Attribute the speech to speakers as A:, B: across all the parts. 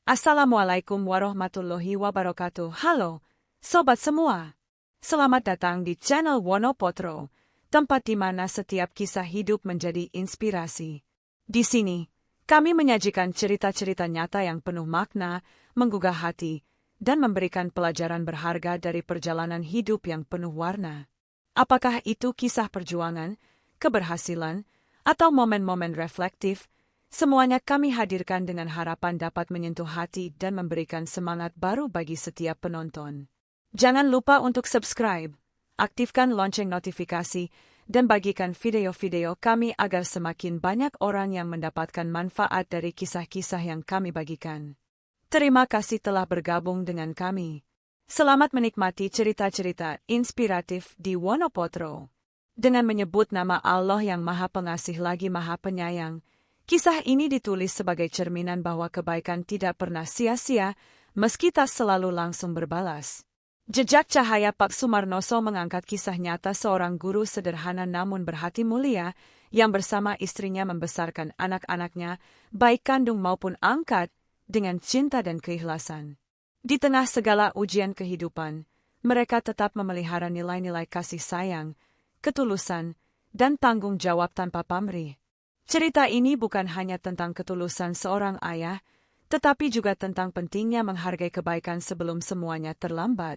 A: Assalamualaikum warahmatullahi wabarakatuh. Halo, sobat semua. Selamat datang di channel Wonopotro, tempat di mana setiap kisah hidup menjadi inspirasi. Di sini, kami menyajikan cerita-cerita nyata yang penuh makna, menggugah hati, dan memberikan pelajaran berharga dari perjalanan hidup yang penuh warna. Apakah itu kisah perjuangan, keberhasilan, atau momen-momen reflektif? Semuanya kami hadirkan dengan harapan dapat menyentuh hati dan memberikan semangat baru bagi setiap penonton. Jangan lupa untuk subscribe, aktifkan lonceng notifikasi, dan bagikan video-video kami agar semakin banyak orang yang mendapatkan manfaat dari kisah-kisah yang kami bagikan. Terima kasih telah bergabung dengan kami. Selamat menikmati cerita-cerita inspiratif di Wonopotro. Dengan menyebut nama Allah yang Maha Pengasih lagi Maha Penyayang, kisah ini ditulis sebagai cerminan bahwa kebaikan tidak pernah sia-sia, meski tak selalu langsung berbalas. Jejak Cahaya Pak Sumarnoso mengangkat kisah nyata seorang guru sederhana namun berhati mulia, yang bersama istrinya membesarkan anak-anaknya, baik kandung maupun angkat, dengan cinta dan keikhlasan. Di tengah segala ujian kehidupan, mereka tetap memelihara nilai-nilai kasih sayang, ketulusan, dan tanggung jawab tanpa pamrih. Cerita ini bukan hanya tentang ketulusan seorang ayah, tetapi juga tentang pentingnya menghargai kebaikan sebelum semuanya terlambat.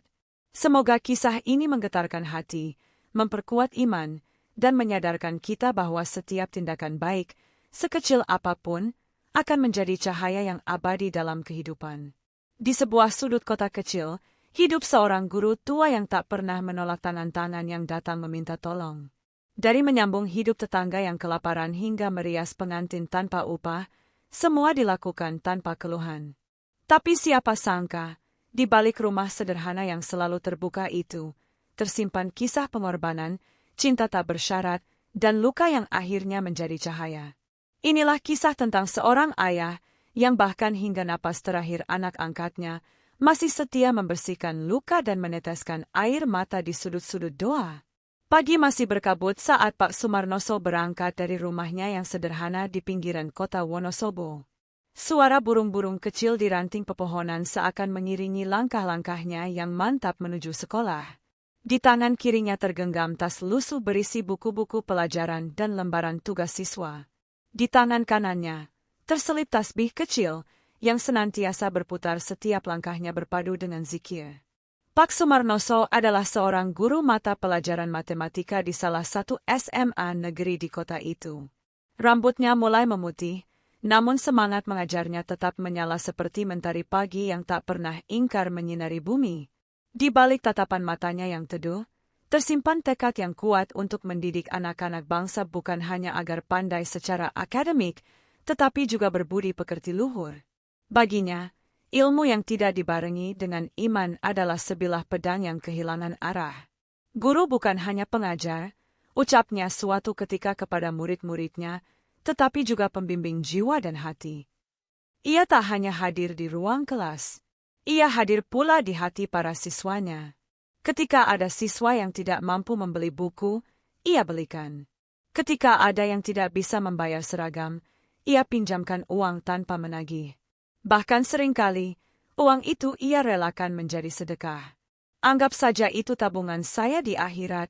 A: Semoga kisah ini menggetarkan hati, memperkuat iman, dan menyadarkan kita bahwa setiap tindakan baik, sekecil apapun, akan menjadi cahaya yang abadi dalam kehidupan. Di sebuah sudut kota kecil, hidup seorang guru tua yang tak pernah menolak tangan-tangan yang datang meminta tolong. Dari menyambung hidup tetangga yang kelaparan hingga merias pengantin tanpa upah, semua dilakukan tanpa keluhan. Tapi siapa sangka, di balik rumah sederhana yang selalu terbuka itu, tersimpan kisah pengorbanan, cinta tak bersyarat, dan luka yang akhirnya menjadi cahaya. Inilah kisah tentang seorang ayah, yang bahkan hingga napas terakhir anak angkatnya, masih setia membersihkan luka dan meneteskan air mata di sudut-sudut doa. Pagi masih berkabut saat Pak Sumarnoso berangkat dari rumahnya yang sederhana di pinggiran kota Wonosobo. Suara burung-burung kecil di ranting pepohonan seakan mengiringi langkah-langkahnya yang mantap menuju sekolah. Di tangan kirinya tergenggam tas lusuh berisi buku-buku pelajaran dan lembaran tugas siswa. Di tangan kanannya, terselip tasbih kecil yang senantiasa berputar setiap langkahnya berpadu dengan zikir. Pak Sumarnoso adalah seorang guru mata pelajaran matematika di salah satu SMA negeri di kota itu. Rambutnya mulai memutih, namun semangat mengajarnya tetap menyala seperti mentari pagi yang tak pernah ingkar menyinari bumi. Di balik tatapan matanya yang teduh, tersimpan tekad yang kuat untuk mendidik anak-anak bangsa bukan hanya agar pandai secara akademik, tetapi juga berbudi pekerti luhur. Baginya, ilmu yang tidak dibarengi dengan iman adalah sebilah pedang yang kehilangan arah. Guru bukan hanya pengajar, ucapnya suatu ketika kepada murid-muridnya, tetapi juga pembimbing jiwa dan hati. Ia tak hanya hadir di ruang kelas, ia hadir pula di hati para siswanya. Ketika ada siswa yang tidak mampu membeli buku, ia belikan. Ketika ada yang tidak bisa membayar seragam, ia pinjamkan uang tanpa menagih. Bahkan seringkali, uang itu ia relakan menjadi sedekah. Anggap saja itu tabungan saya di akhirat,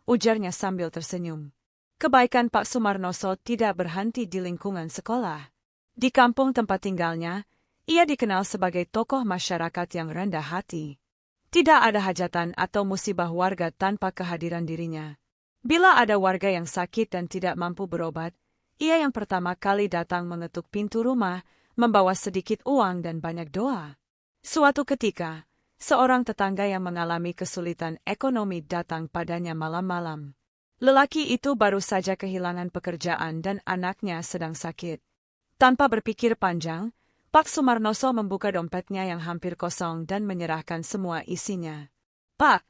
A: ujarnya sambil tersenyum. Kebaikan Pak Sumarnoso tidak berhenti di lingkungan sekolah. Di kampung tempat tinggalnya, ia dikenal sebagai tokoh masyarakat yang rendah hati. Tidak ada hajatan atau musibah warga tanpa kehadiran dirinya. Bila ada warga yang sakit dan tidak mampu berobat, ia yang pertama kali datang mengetuk pintu rumah, membawa sedikit uang dan banyak doa. Suatu ketika, seorang tetangga yang mengalami kesulitan ekonomi datang padanya malam-malam. Lelaki itu baru saja kehilangan pekerjaan dan anaknya sedang sakit. Tanpa berpikir panjang, Pak Sumarnoso membuka dompetnya yang hampir kosong dan menyerahkan semua isinya. "Pak,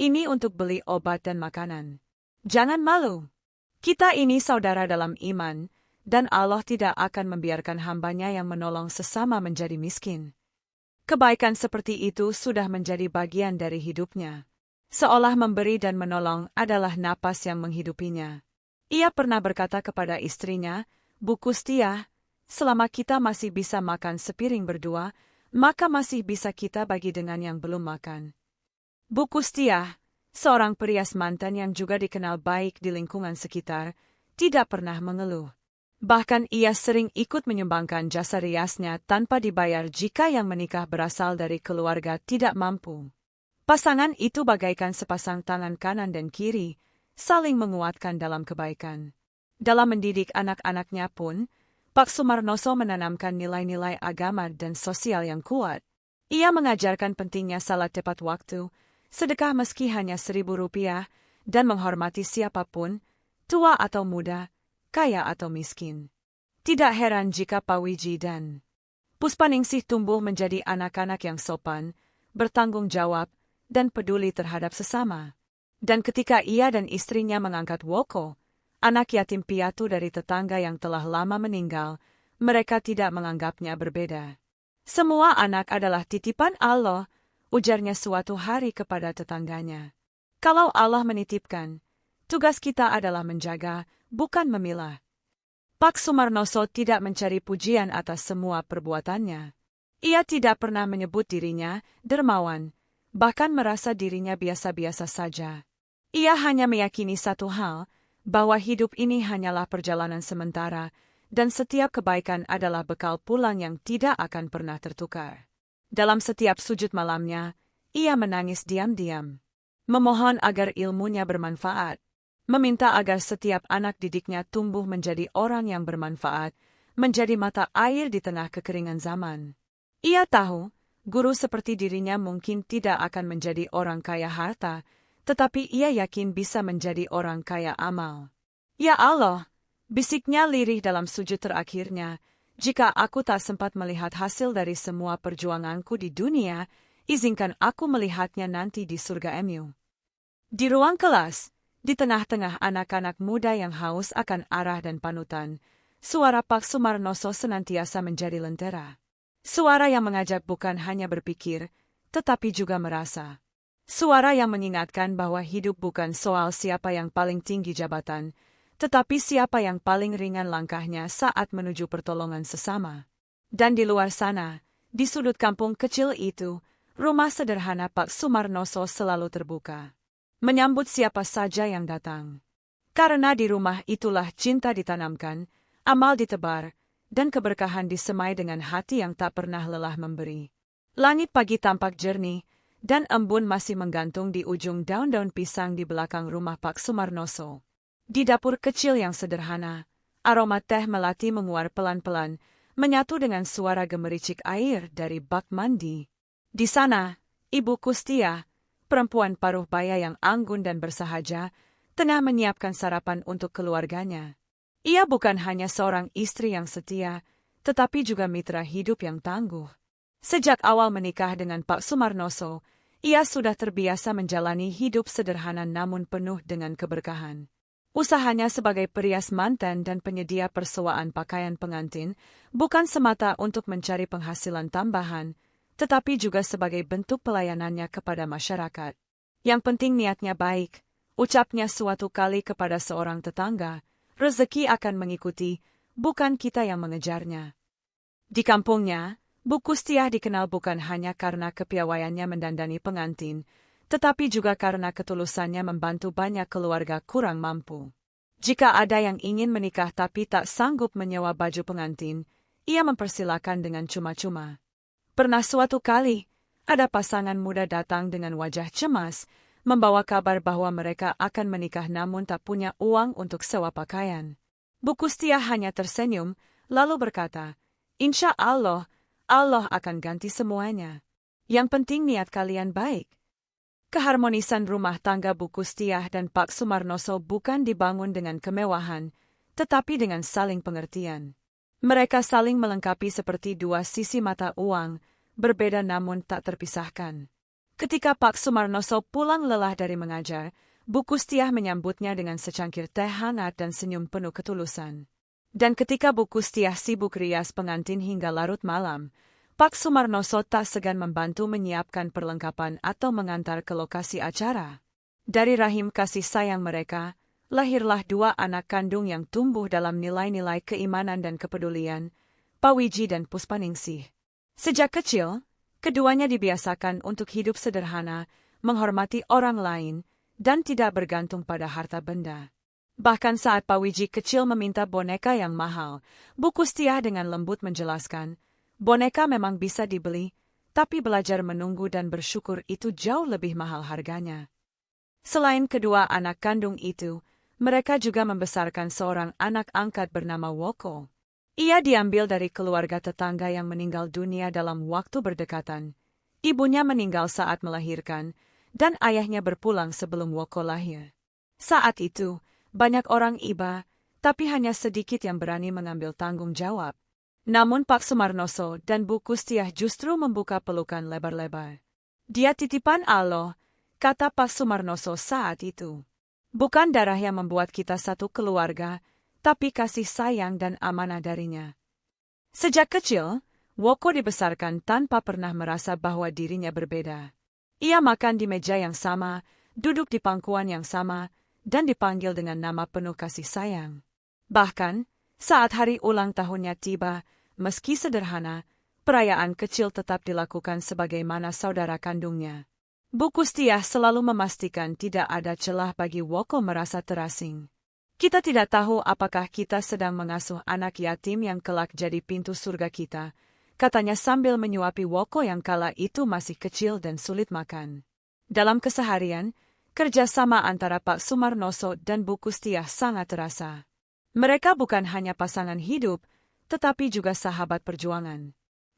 A: ini untuk beli obat dan makanan. Jangan malu. Kita ini saudara dalam iman, dan Allah tidak akan membiarkan hambanya yang menolong sesama menjadi miskin." Kebaikan seperti itu sudah menjadi bagian dari hidupnya. Seolah memberi dan menolong adalah napas yang menghidupinya. Ia pernah berkata kepada istrinya, "Bu Kustiah, Selama kita masih bisa makan sepiring berdua, maka masih bisa kita bagi dengan yang belum makan. Bu Kustiah, seorang perias mantan yang juga dikenal baik di lingkungan sekitar, tidak pernah mengeluh. Bahkan ia sering ikut menyumbangkan jasa riasnya tanpa dibayar jika yang menikah berasal dari keluarga tidak mampu. Pasangan itu bagaikan sepasang tangan kanan dan kiri, saling menguatkan dalam kebaikan. Dalam mendidik anak-anaknya pun, Pak Sumarnoso menanamkan nilai-nilai agama dan sosial yang kuat. Ia mengajarkan pentingnya salat tepat waktu, sedekah meski hanya Rp1.000, dan menghormati siapapun, tua atau muda, kaya atau miskin. Tidak heran jika Pak Wiji dan Puspaningsih tumbuh menjadi anak-anak yang sopan, bertanggung jawab, dan peduli terhadap sesama. Dan ketika ia dan istrinya mengangkat Woko, anak yatim piatu dari tetangga yang telah lama meninggal, mereka tidak menganggapnya berbeda. Semua anak adalah titipan Allah, ujarnya suatu hari kepada tetangganya. Kalau Allah menitipkan, tugas kita adalah menjaga, bukan memilah. Pak Sumarnoso tidak mencari pujian atas semua perbuatannya. Ia tidak pernah menyebut dirinya dermawan, bahkan merasa dirinya biasa-biasa saja. Ia hanya meyakini satu hal, bahwa hidup ini hanyalah perjalanan sementara, dan setiap kebaikan adalah bekal pulang yang tidak akan pernah tertukar. Dalam setiap sujud malamnya, ia menangis diam-diam, memohon agar ilmunya bermanfaat, meminta agar setiap anak didiknya tumbuh menjadi orang yang bermanfaat, menjadi mata air di tengah kekeringan zaman. Ia tahu, guru seperti dirinya mungkin tidak akan menjadi orang kaya harta, tetapi ia yakin bisa menjadi orang kaya amal. Ya Allah, bisiknya lirih dalam sujud terakhirnya, jika aku tak sempat melihat hasil dari semua perjuanganku di dunia, izinkan aku melihatnya nanti di surga MU. Di ruang kelas, di tengah-tengah anak-anak muda yang haus akan arah dan panutan, suara Pak Sumarnoso senantiasa menjadi lentera. Suara yang mengajak bukan hanya berpikir, tetapi juga merasa. Suara yang mengingatkan bahwa hidup bukan soal siapa yang paling tinggi jabatan, tetapi siapa yang paling ringan langkahnya saat menuju pertolongan sesama. Dan di luar sana, di sudut kampung kecil itu, rumah sederhana Pak Sumarnoso selalu terbuka, menyambut siapa saja yang datang. Karena di rumah itulah cinta ditanamkan, amal ditebar, dan keberkahan disemai dengan hati yang tak pernah lelah memberi. Langit pagi tampak jernih, dan embun masih menggantung di ujung daun-daun pisang di belakang rumah Pak Sumarnoso. Di dapur kecil yang sederhana, aroma teh melati menguar pelan-pelan, menyatu dengan suara gemericik air dari bak mandi. Di sana, Ibu Kustiah, perempuan paruh baya yang anggun dan bersahaja, tengah menyiapkan sarapan untuk keluarganya. Ia bukan hanya seorang istri yang setia, tetapi juga mitra hidup yang tangguh. Sejak awal menikah dengan Pak Sumarnoso, ia sudah terbiasa menjalani hidup sederhana namun penuh dengan keberkahan. Usahanya sebagai perias mantan dan penyedia persewaan pakaian pengantin bukan semata untuk mencari penghasilan tambahan, tetapi juga sebagai bentuk pelayanannya kepada masyarakat. Yang penting niatnya baik, ucapnya suatu kali kepada seorang tetangga, rezeki akan mengikuti, bukan kita yang mengejarnya. Di kampungnya, Bu Kustiah dikenal bukan hanya karena kepiawaiannya mendandani pengantin, tetapi juga karena ketulusannya membantu banyak keluarga kurang mampu. Jika ada yang ingin menikah tapi tak sanggup menyewa baju pengantin, ia mempersilakan dengan cuma-cuma. Pernah suatu kali, ada pasangan muda datang dengan wajah cemas, membawa kabar bahwa mereka akan menikah namun tak punya uang untuk sewa pakaian. Bu Kustiah hanya tersenyum, lalu berkata, "Insya Allah, Allah akan ganti semuanya. Yang penting niat kalian baik." Keharmonisan rumah tangga Bu Kustiah dan Pak Sumarnoso bukan dibangun dengan kemewahan, tetapi dengan saling pengertian. Mereka saling melengkapi seperti dua sisi mata uang, berbeda namun tak terpisahkan. Ketika Pak Sumarnoso pulang lelah dari mengajar, Bu Kustiah menyambutnya dengan secangkir teh hangat dan senyum penuh ketulusan. Dan ketika Bu Kustiah sibuk rias pengantin hingga larut malam, Pak Sumarnoso tak segan membantu menyiapkan perlengkapan atau mengantar ke lokasi acara. Dari rahim kasih sayang mereka, lahirlah dua anak kandung yang tumbuh dalam nilai-nilai keimanan dan kepedulian, Pawiji dan Puspaningsih. Sejak kecil, keduanya dibiasakan untuk hidup sederhana, menghormati orang lain, dan tidak bergantung pada harta benda. Bahkan saat Pawiji kecil meminta boneka yang mahal, Bu Kustiah dengan lembut menjelaskan, boneka memang bisa dibeli, tapi belajar menunggu dan bersyukur itu jauh lebih mahal harganya. Selain kedua anak kandung itu, mereka juga membesarkan seorang anak angkat bernama Woko. Ia diambil dari keluarga tetangga yang meninggal dunia dalam waktu berdekatan. Ibunya meninggal saat melahirkan, dan ayahnya berpulang sebelum Woko lahir. Saat itu, banyak orang iba, tapi hanya sedikit yang berani mengambil tanggung jawab. Namun Pak Sumarnoso dan Bu Kustiah justru membuka pelukan lebar-lebar. Dia titipan Allah, kata Pak Sumarnoso saat itu. Bukan darah yang membuat kita satu keluarga, tapi kasih sayang dan amanah darinya. Sejak kecil, Woko dibesarkan tanpa pernah merasa bahwa dirinya berbeda. Ia makan di meja yang sama, duduk di pangkuan yang sama, dan dipanggil dengan nama penuh kasih sayang. Bahkan, saat hari ulang tahunnya tiba, meski sederhana, perayaan kecil tetap dilakukan sebagaimana saudara kandungnya. Bu Kustiah selalu memastikan tidak ada celah bagi Woko merasa terasing. Kita tidak tahu apakah kita sedang mengasuh anak yatim yang kelak jadi pintu surga kita, katanya sambil menyuapi Woko yang kala itu masih kecil dan sulit makan. Dalam keseharian, kerjasama antara Pak Sumarnoso dan Bu Kustiah sangat terasa. Mereka bukan hanya pasangan hidup, tetapi juga sahabat perjuangan.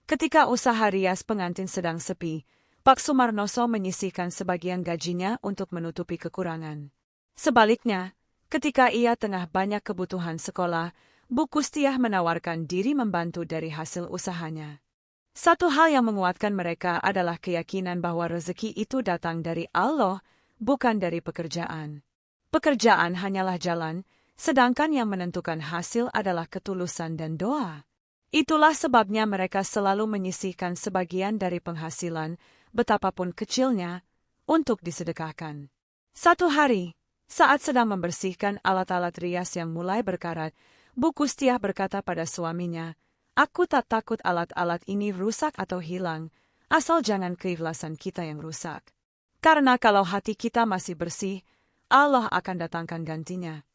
A: Ketika usaha rias pengantin sedang sepi, Pak Sumarnoso menyisihkan sebagian gajinya untuk menutupi kekurangan. Sebaliknya, ketika ia tengah banyak kebutuhan sekolah, Bu Kustiah menawarkan diri membantu dari hasil usahanya. Satu hal yang menguatkan mereka adalah keyakinan bahwa rezeki itu datang dari Allah, bukan dari pekerjaan. Pekerjaan hanyalah jalan, sedangkan yang menentukan hasil adalah ketulusan dan doa. Itulah sebabnya mereka selalu menyisihkan sebagian dari penghasilan, betapapun kecilnya, untuk disedekahkan. Satu hari, saat sedang membersihkan alat-alat rias yang mulai berkarat, Bu Kustiah berkata pada suaminya, "Aku tak takut alat-alat ini rusak atau hilang, asal jangan keikhlasan kita yang rusak. Karena kalau hati kita masih bersih, Allah akan datangkan gantinya."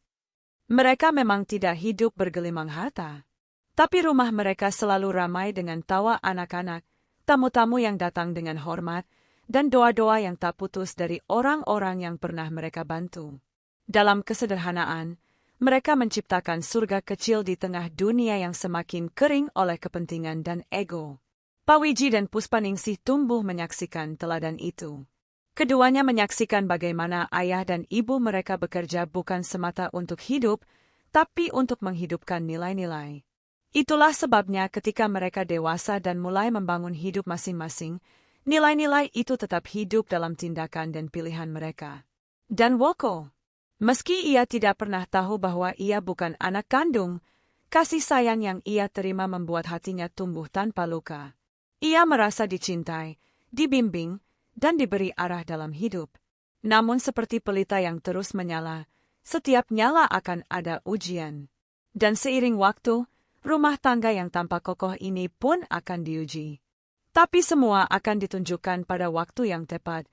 A: Mereka memang tidak hidup bergelimang harta. Tapi rumah mereka selalu ramai dengan tawa anak-anak, tamu-tamu yang datang dengan hormat, dan doa-doa yang tak putus dari orang-orang yang pernah mereka bantu. Dalam kesederhanaan, mereka menciptakan surga kecil di tengah dunia yang semakin kering oleh kepentingan dan ego. Pawiji dan Puspaningsih tumbuh menyaksikan teladan itu. Keduanya menyaksikan bagaimana ayah dan ibu mereka bekerja bukan semata untuk hidup, tapi untuk menghidupkan nilai-nilai. Itulah sebabnya ketika mereka dewasa dan mulai membangun hidup masing-masing, nilai-nilai itu tetap hidup dalam tindakan dan pilihan mereka. Dan Woko, meski ia tidak pernah tahu bahwa ia bukan anak kandung, kasih sayang yang ia terima membuat hatinya tumbuh tanpa luka. Ia merasa dicintai, dibimbing, dan diberi arah dalam hidup. Namun seperti pelita yang terus menyala, setiap nyala akan ada ujian. Dan seiring waktu, rumah tangga yang tampak kokoh ini pun akan diuji. Tapi semua akan ditunjukkan pada waktu yang tepat,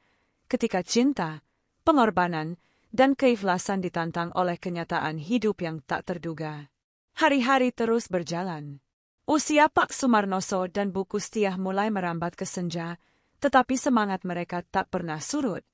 A: ketika cinta, pengorbanan, dan keikhlasan ditantang oleh kenyataan hidup yang tak terduga. Hari-hari terus berjalan. Usia Pak Sumarnoso dan Bu Kustiah mulai merambat ke senja, tetapi semangat mereka tak pernah surut.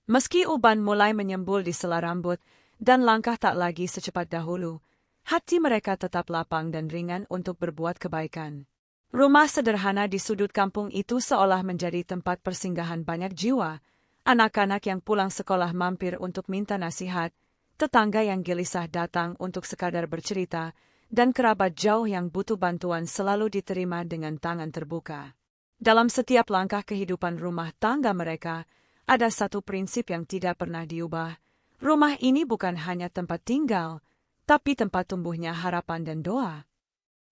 A: Meski uban mulai menyembul di sela rambut, dan langkah tak lagi secepat dahulu, hati mereka tetap lapang dan ringan untuk berbuat kebaikan. Rumah sederhana di sudut kampung itu seolah menjadi tempat persinggahan banyak jiwa. Anak-anak yang pulang sekolah mampir untuk minta nasihat, tetangga yang gelisah datang untuk sekadar bercerita, dan kerabat jauh yang butuh bantuan selalu diterima dengan tangan terbuka. Dalam setiap langkah kehidupan rumah tangga mereka, ada satu prinsip yang tidak pernah diubah. Rumah ini bukan hanya tempat tinggal, tapi tempat tumbuhnya harapan dan doa.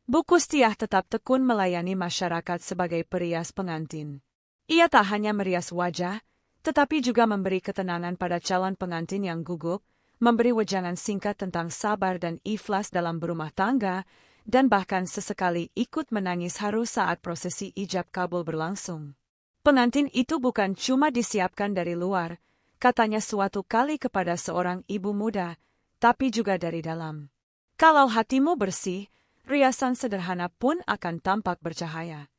A: Bu Kustiah tetap tekun melayani masyarakat sebagai perias pengantin. Ia tak hanya merias wajah, tetapi juga memberi ketenangan pada calon pengantin yang gugup, memberi wejangan singkat tentang sabar dan ikhlas dalam berumah tangga, dan bahkan sesekali ikut menangis haru saat prosesi ijab kabul berlangsung. Pengantin itu bukan cuma disiapkan dari luar, katanya suatu kali kepada seorang ibu muda, tapi juga dari dalam. Kalau hatimu bersih, riasan sederhana pun akan tampak bercahaya.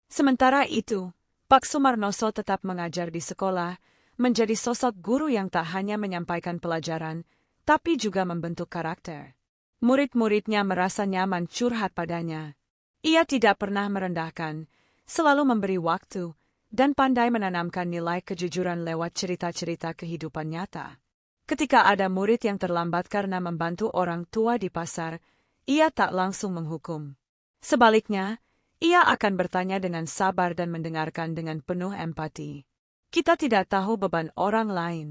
A: Sementara itu, Pak Sumarnoso tetap mengajar di sekolah, menjadi sosok guru yang tak hanya menyampaikan pelajaran, tapi juga membentuk karakter. Murid-muridnya merasa nyaman curhat padanya. Ia tidak pernah merendahkan, selalu memberi waktu, dan pandai menanamkan nilai kejujuran lewat cerita-cerita kehidupan nyata. Ketika ada murid yang terlambat karena membantu orang tua di pasar, ia tak langsung menghukum. Sebaliknya, ia akan bertanya dengan sabar dan mendengarkan dengan penuh empati. Kita tidak tahu beban orang lain.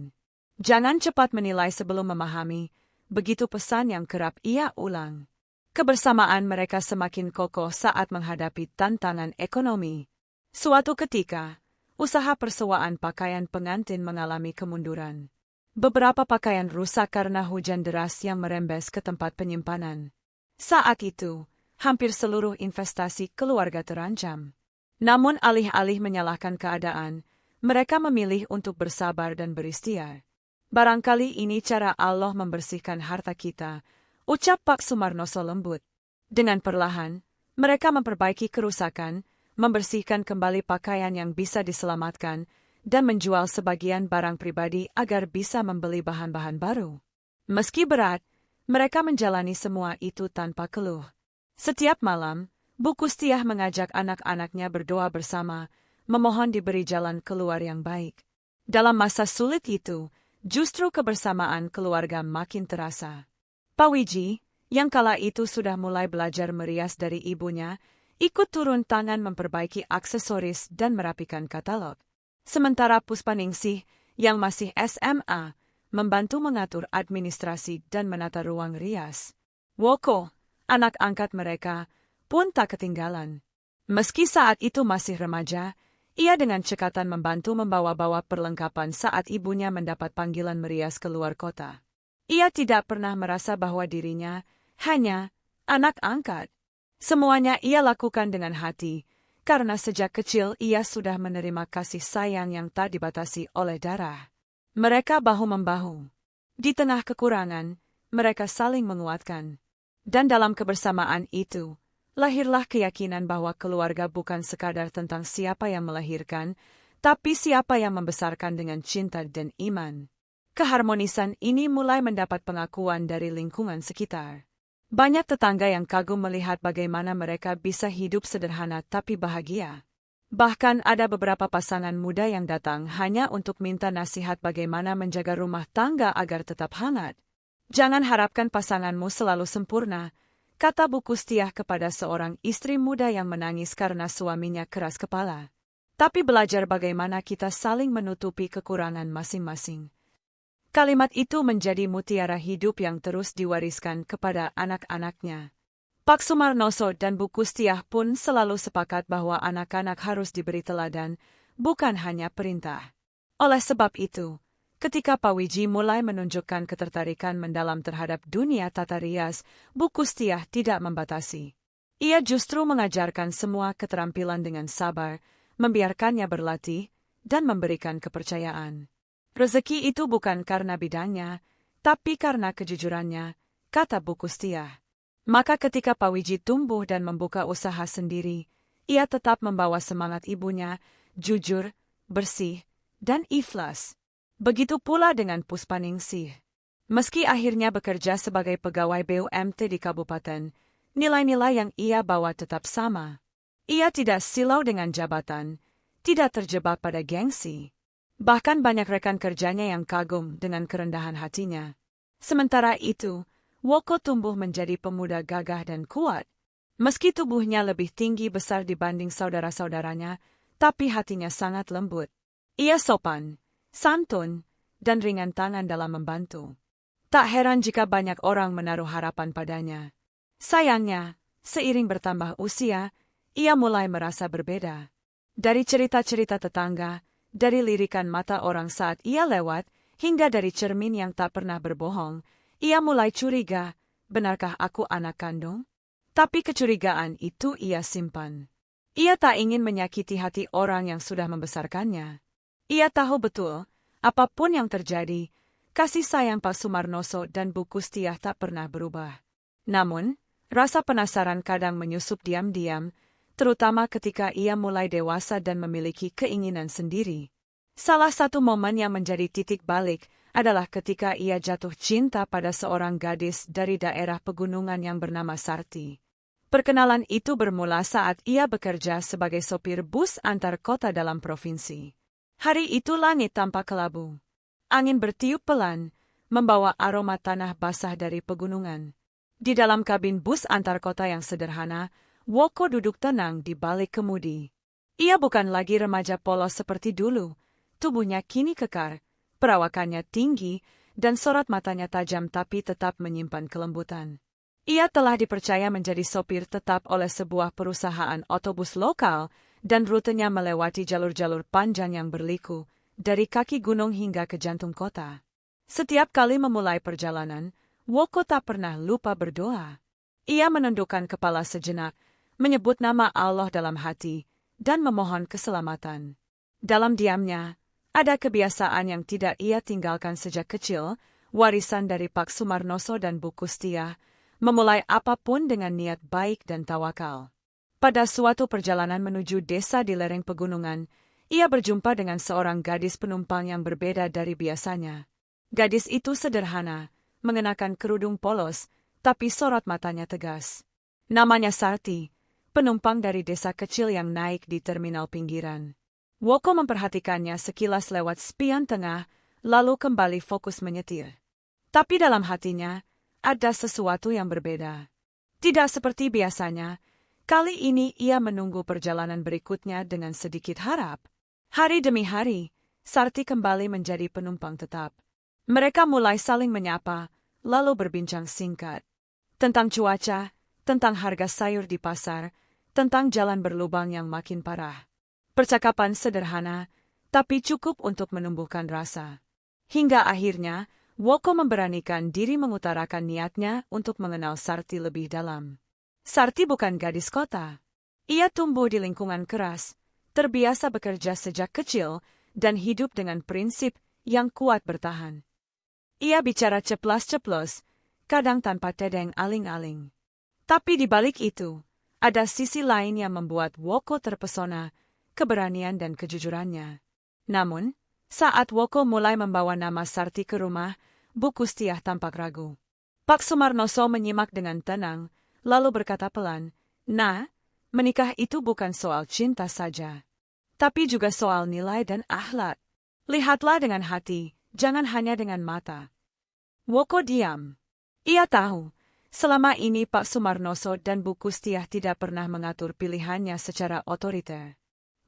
A: Jangan cepat menilai sebelum memahami, begitu pesan yang kerap ia ulang. Kebersamaan mereka semakin kokoh saat menghadapi tantangan ekonomi. Suatu ketika, usaha persewaan pakaian pengantin mengalami kemunduran. Beberapa pakaian rusak karena hujan deras yang merembes ke tempat penyimpanan. Saat itu, hampir seluruh investasi keluarga terancam. Namun alih-alih menyalahkan keadaan, mereka memilih untuk bersabar dan berikhtiar. Barangkali ini cara Allah membersihkan harta kita, ucap Pak Sumarnoso lembut. Dengan perlahan, mereka memperbaiki kerusakan, membersihkan kembali pakaian yang bisa diselamatkan, dan menjual sebagian barang pribadi agar bisa membeli bahan-bahan baru. Meski berat, mereka menjalani semua itu tanpa keluh. Setiap malam, Bu Kustiah mengajak anak-anaknya berdoa bersama, memohon diberi jalan keluar yang baik. Dalam masa sulit itu, justru kebersamaan keluarga makin terasa. Pak Wiji, yang kala itu sudah mulai belajar merias dari ibunya, ikut turun tangan memperbaiki aksesoris dan merapikan katalog. Sementara Puspaningsih, yang masih SMA, membantu mengatur administrasi dan menata ruang rias. Woko, anak angkat mereka, pun tak ketinggalan. Meski saat itu masih remaja, ia dengan cekatan membantu membawa-bawa perlengkapan saat ibunya mendapat panggilan merias keluar kota. Ia tidak pernah merasa bahwa dirinya hanya anak angkat. Semuanya ia lakukan dengan hati, karena sejak kecil ia sudah menerima kasih sayang yang tak dibatasi oleh darah. Mereka bahu-membahu. Di tengah kekurangan, mereka saling menguatkan. Dan dalam kebersamaan itu, lahirlah keyakinan bahwa keluarga bukan sekadar tentang siapa yang melahirkan, tapi siapa yang membesarkan dengan cinta dan iman. Keharmonisan ini mulai mendapat pengakuan dari lingkungan sekitar. Banyak tetangga yang kagum melihat bagaimana mereka bisa hidup sederhana tapi bahagia. Bahkan ada beberapa pasangan muda yang datang hanya untuk minta nasihat bagaimana menjaga rumah tangga agar tetap hangat. Jangan harapkan pasanganmu selalu sempurna, kata Bu Kustiah kepada seorang istri muda yang menangis karena suaminya keras kepala. Tapi belajar bagaimana kita saling menutupi kekurangan masing-masing. Kalimat itu menjadi mutiara hidup yang terus diwariskan kepada anak-anaknya. Pak Sumarnoso dan Bu Kustiah pun selalu sepakat bahwa anak-anak harus diberi teladan, bukan hanya perintah. Oleh sebab itu, ketika Pak Wiji mulai menunjukkan ketertarikan mendalam terhadap dunia tata rias, Bu Kustiah tidak membatasi. Ia justru mengajarkan semua keterampilan dengan sabar, membiarkannya berlatih, dan memberikan kepercayaan. Rezeki itu bukan karena bidangnya, tapi karena kejujurannya, kata Bu Kustiah. Maka ketika Pak Wiji tumbuh dan membuka usaha sendiri, ia tetap membawa semangat ibunya, jujur, bersih, dan ikhlas. Begitu pula dengan Puspaningsih. Meski akhirnya bekerja sebagai pegawai BUMT di kabupaten, nilai-nilai yang ia bawa tetap sama. Ia tidak silau dengan jabatan, tidak terjebak pada gengsi. Bahkan banyak rekan kerjanya yang kagum dengan kerendahan hatinya. Sementara itu, Woko tumbuh menjadi pemuda gagah dan kuat. Meski tubuhnya lebih tinggi besar dibanding saudara-saudaranya, tapi hatinya sangat lembut. Ia sopan, santun, dan ringan tangan dalam membantu. Tak heran jika banyak orang menaruh harapan padanya. Sayangnya, seiring bertambah usia, ia mulai merasa berbeda. Dari cerita-cerita tetangga, dari lirikan mata orang saat ia lewat, hingga dari cermin yang tak pernah berbohong, ia mulai curiga, benarkah aku anak kandung? Tapi kecurigaan itu ia simpan. Ia tak ingin menyakiti hati orang yang sudah membesarkannya. Ia tahu betul, apapun yang terjadi, kasih sayang Pak Sumarnoso dan Bu Kustiah tak pernah berubah. Namun, rasa penasaran kadang menyusup diam-diam, terutama ketika ia mulai dewasa dan memiliki keinginan sendiri. Salah satu momen yang menjadi titik balik adalah ketika ia jatuh cinta pada seorang gadis dari daerah pegunungan yang bernama Sarti. Perkenalan itu bermula saat ia bekerja sebagai sopir bus antar kota dalam provinsi. Hari itu langit tampak kelabu. Angin bertiup pelan, membawa aroma tanah basah dari pegunungan. Di dalam kabin bus antar kota yang sederhana, Woko duduk tenang di balik kemudi. Ia bukan lagi remaja polos seperti dulu. Tubuhnya kini kekar, perawakannya tinggi, dan sorot matanya tajam tapi tetap menyimpan kelembutan. Ia telah dipercaya menjadi sopir tetap oleh sebuah perusahaan otobus lokal, dan rutenya melewati jalur-jalur panjang yang berliku, dari kaki gunung hingga ke jantung kota. Setiap kali memulai perjalanan, Woko tak pernah lupa berdoa. Ia menundukkan kepala sejenak, menyebut nama Allah dalam hati, dan memohon keselamatan. Dalam diamnya, ada kebiasaan yang tidak ia tinggalkan sejak kecil, warisan dari Pak Sumarnoso dan Bu Kustiah, memulai apapun dengan niat baik dan tawakal. Pada suatu perjalanan menuju desa di lereng pegunungan, ia berjumpa dengan seorang gadis penumpang yang berbeda dari biasanya. Gadis itu sederhana, mengenakan kerudung polos, tapi sorot matanya tegas. Namanya Sarti, penumpang dari desa kecil yang naik di terminal pinggiran. Woko memperhatikannya sekilas lewat spion tengah, lalu kembali fokus menyetir. Tapi dalam hatinya, ada sesuatu yang berbeda. Tidak seperti biasanya, kali ini ia menunggu perjalanan berikutnya dengan sedikit harap. Hari demi hari, Sarti kembali menjadi penumpang tetap. Mereka mulai saling menyapa, lalu berbincang singkat. Tentang cuaca, tentang harga sayur di pasar, tentang jalan berlubang yang makin parah. Percakapan sederhana, tapi cukup untuk menumbuhkan rasa. Hingga akhirnya, Woko memberanikan diri mengutarakan niatnya untuk mengenal Sarti lebih dalam. Sarti bukan gadis kota. Ia tumbuh di lingkungan keras, terbiasa bekerja sejak kecil, dan hidup dengan prinsip yang kuat bertahan. Ia bicara ceplas-ceplos, kadang tanpa tedeng aling-aling. Tapi di balik itu, ada sisi lain yang membuat Woko terpesona, keberanian dan kejujurannya. Namun, saat Woko mulai membawa nama Sarti ke rumah, Bu Kustiah tampak ragu. Pak Sumarnoso menyimak dengan tenang, lalu berkata pelan, "Nah, menikah itu bukan soal cinta saja, tapi juga soal nilai dan akhlak. Lihatlah dengan hati, jangan hanya dengan mata." Woko diam. Ia tahu, selama ini Pak Sumarnoso dan Bu Kustiah tidak pernah mengatur pilihannya secara otoriter.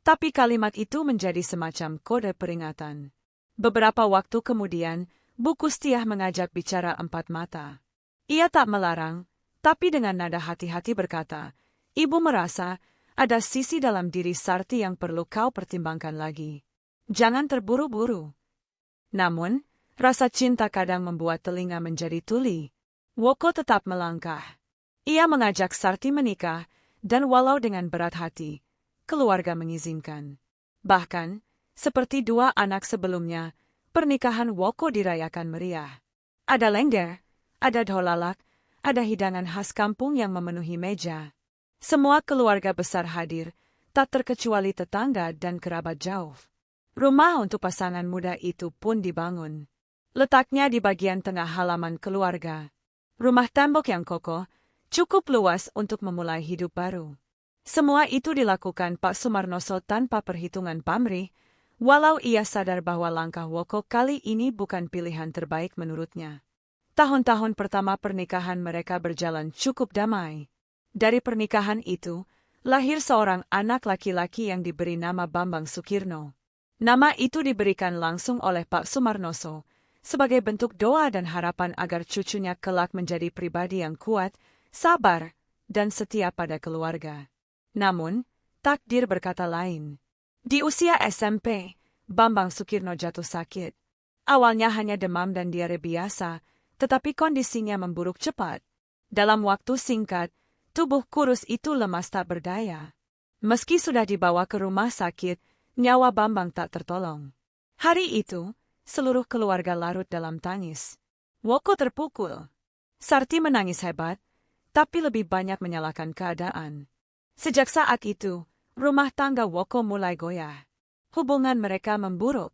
A: Tapi kalimat itu menjadi semacam kode peringatan. Beberapa waktu kemudian, Bu Kustiah mengajak bicara empat mata. Ia tak melarang, tapi dengan nada hati-hati berkata, "Ibu merasa ada sisi dalam diri Sarti yang perlu kau pertimbangkan lagi. Jangan terburu-buru." Namun, rasa cinta kadang membuat telinga menjadi tuli. Woko tetap melangkah. Ia mengajak Sarti menikah, dan walau dengan berat hati, keluarga mengizinkan. Bahkan, seperti dua anak sebelumnya, pernikahan Woko dirayakan meriah. Ada lengger, ada dolalak, ada hidangan khas kampung yang memenuhi meja. Semua keluarga besar hadir, tak terkecuali tetangga dan kerabat jauh. Rumah untuk pasangan muda itu pun dibangun. Letaknya di bagian tengah halaman keluarga. Rumah tembok yang kokoh, cukup luas untuk memulai hidup baru. Semua itu dilakukan Pak Sumarnoso tanpa perhitungan pamrih, walau ia sadar bahwa langkah Woko kali ini bukan pilihan terbaik menurutnya. Tahun-tahun pertama pernikahan mereka berjalan cukup damai. Dari pernikahan itu, lahir seorang anak laki-laki yang diberi nama Bambang Sukirno. Nama itu diberikan langsung oleh Pak Sumarnoso, sebagai bentuk doa dan harapan agar cucunya kelak menjadi pribadi yang kuat, sabar, dan setia pada keluarga. Namun, takdir berkata lain. Di usia SMP, Bambang Sukirno jatuh sakit. Awalnya hanya demam dan diare biasa, tetapi kondisinya memburuk cepat. Dalam waktu singkat, Tubuh kurus itu lemas tak berdaya. Meski sudah dibawa ke rumah sakit, nyawa Bambang tak tertolong. Hari itu, seluruh keluarga larut dalam tangis. Woko terpukul. Sarti menangis hebat, tapi lebih banyak menyalahkan keadaan. Sejak saat itu, rumah tangga Woko mulai goyah. Hubungan mereka memburuk.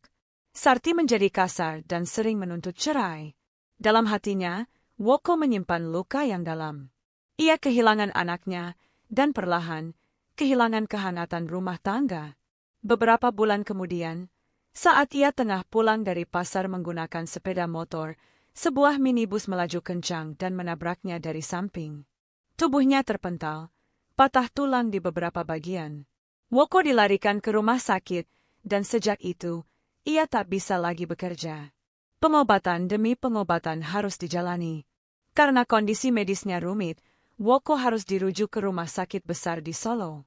A: Sarti menjadi kasar dan sering menuntut cerai. Dalam hatinya, Woko menyimpan luka yang dalam. Ia kehilangan anaknya, dan perlahan, kehilangan kehangatan rumah tangga. Beberapa bulan kemudian, saat ia tengah pulang dari pasar menggunakan sepeda motor, sebuah minibus melaju kencang dan menabraknya dari samping. Tubuhnya terpental, patah tulang di beberapa bagian. Woko dilarikan ke rumah sakit, dan sejak itu, ia tak bisa lagi bekerja. Pengobatan demi pengobatan harus dijalani. Karena kondisi medisnya rumit, Woko harus dirujuk ke rumah sakit besar di Solo.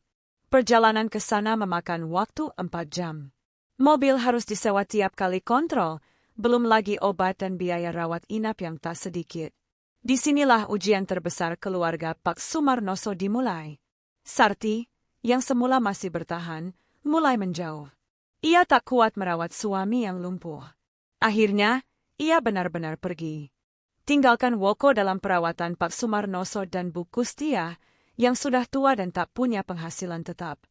A: Perjalanan ke sana memakan waktu 4 jam. Mobil harus disewa tiap kali kontrol, belum lagi obat dan biaya rawat inap yang tak sedikit. Disinilah ujian terbesar keluarga Pak Sumarnoso dimulai. Sarti, yang semula masih bertahan, mulai menjauh. Ia tak kuat merawat suami yang lumpuh. Akhirnya, ia benar-benar pergi. Tinggalkan Woko dalam perawatan Pak Sumarnoso dan Bu Kustia, yang sudah tua dan tak punya penghasilan tetap.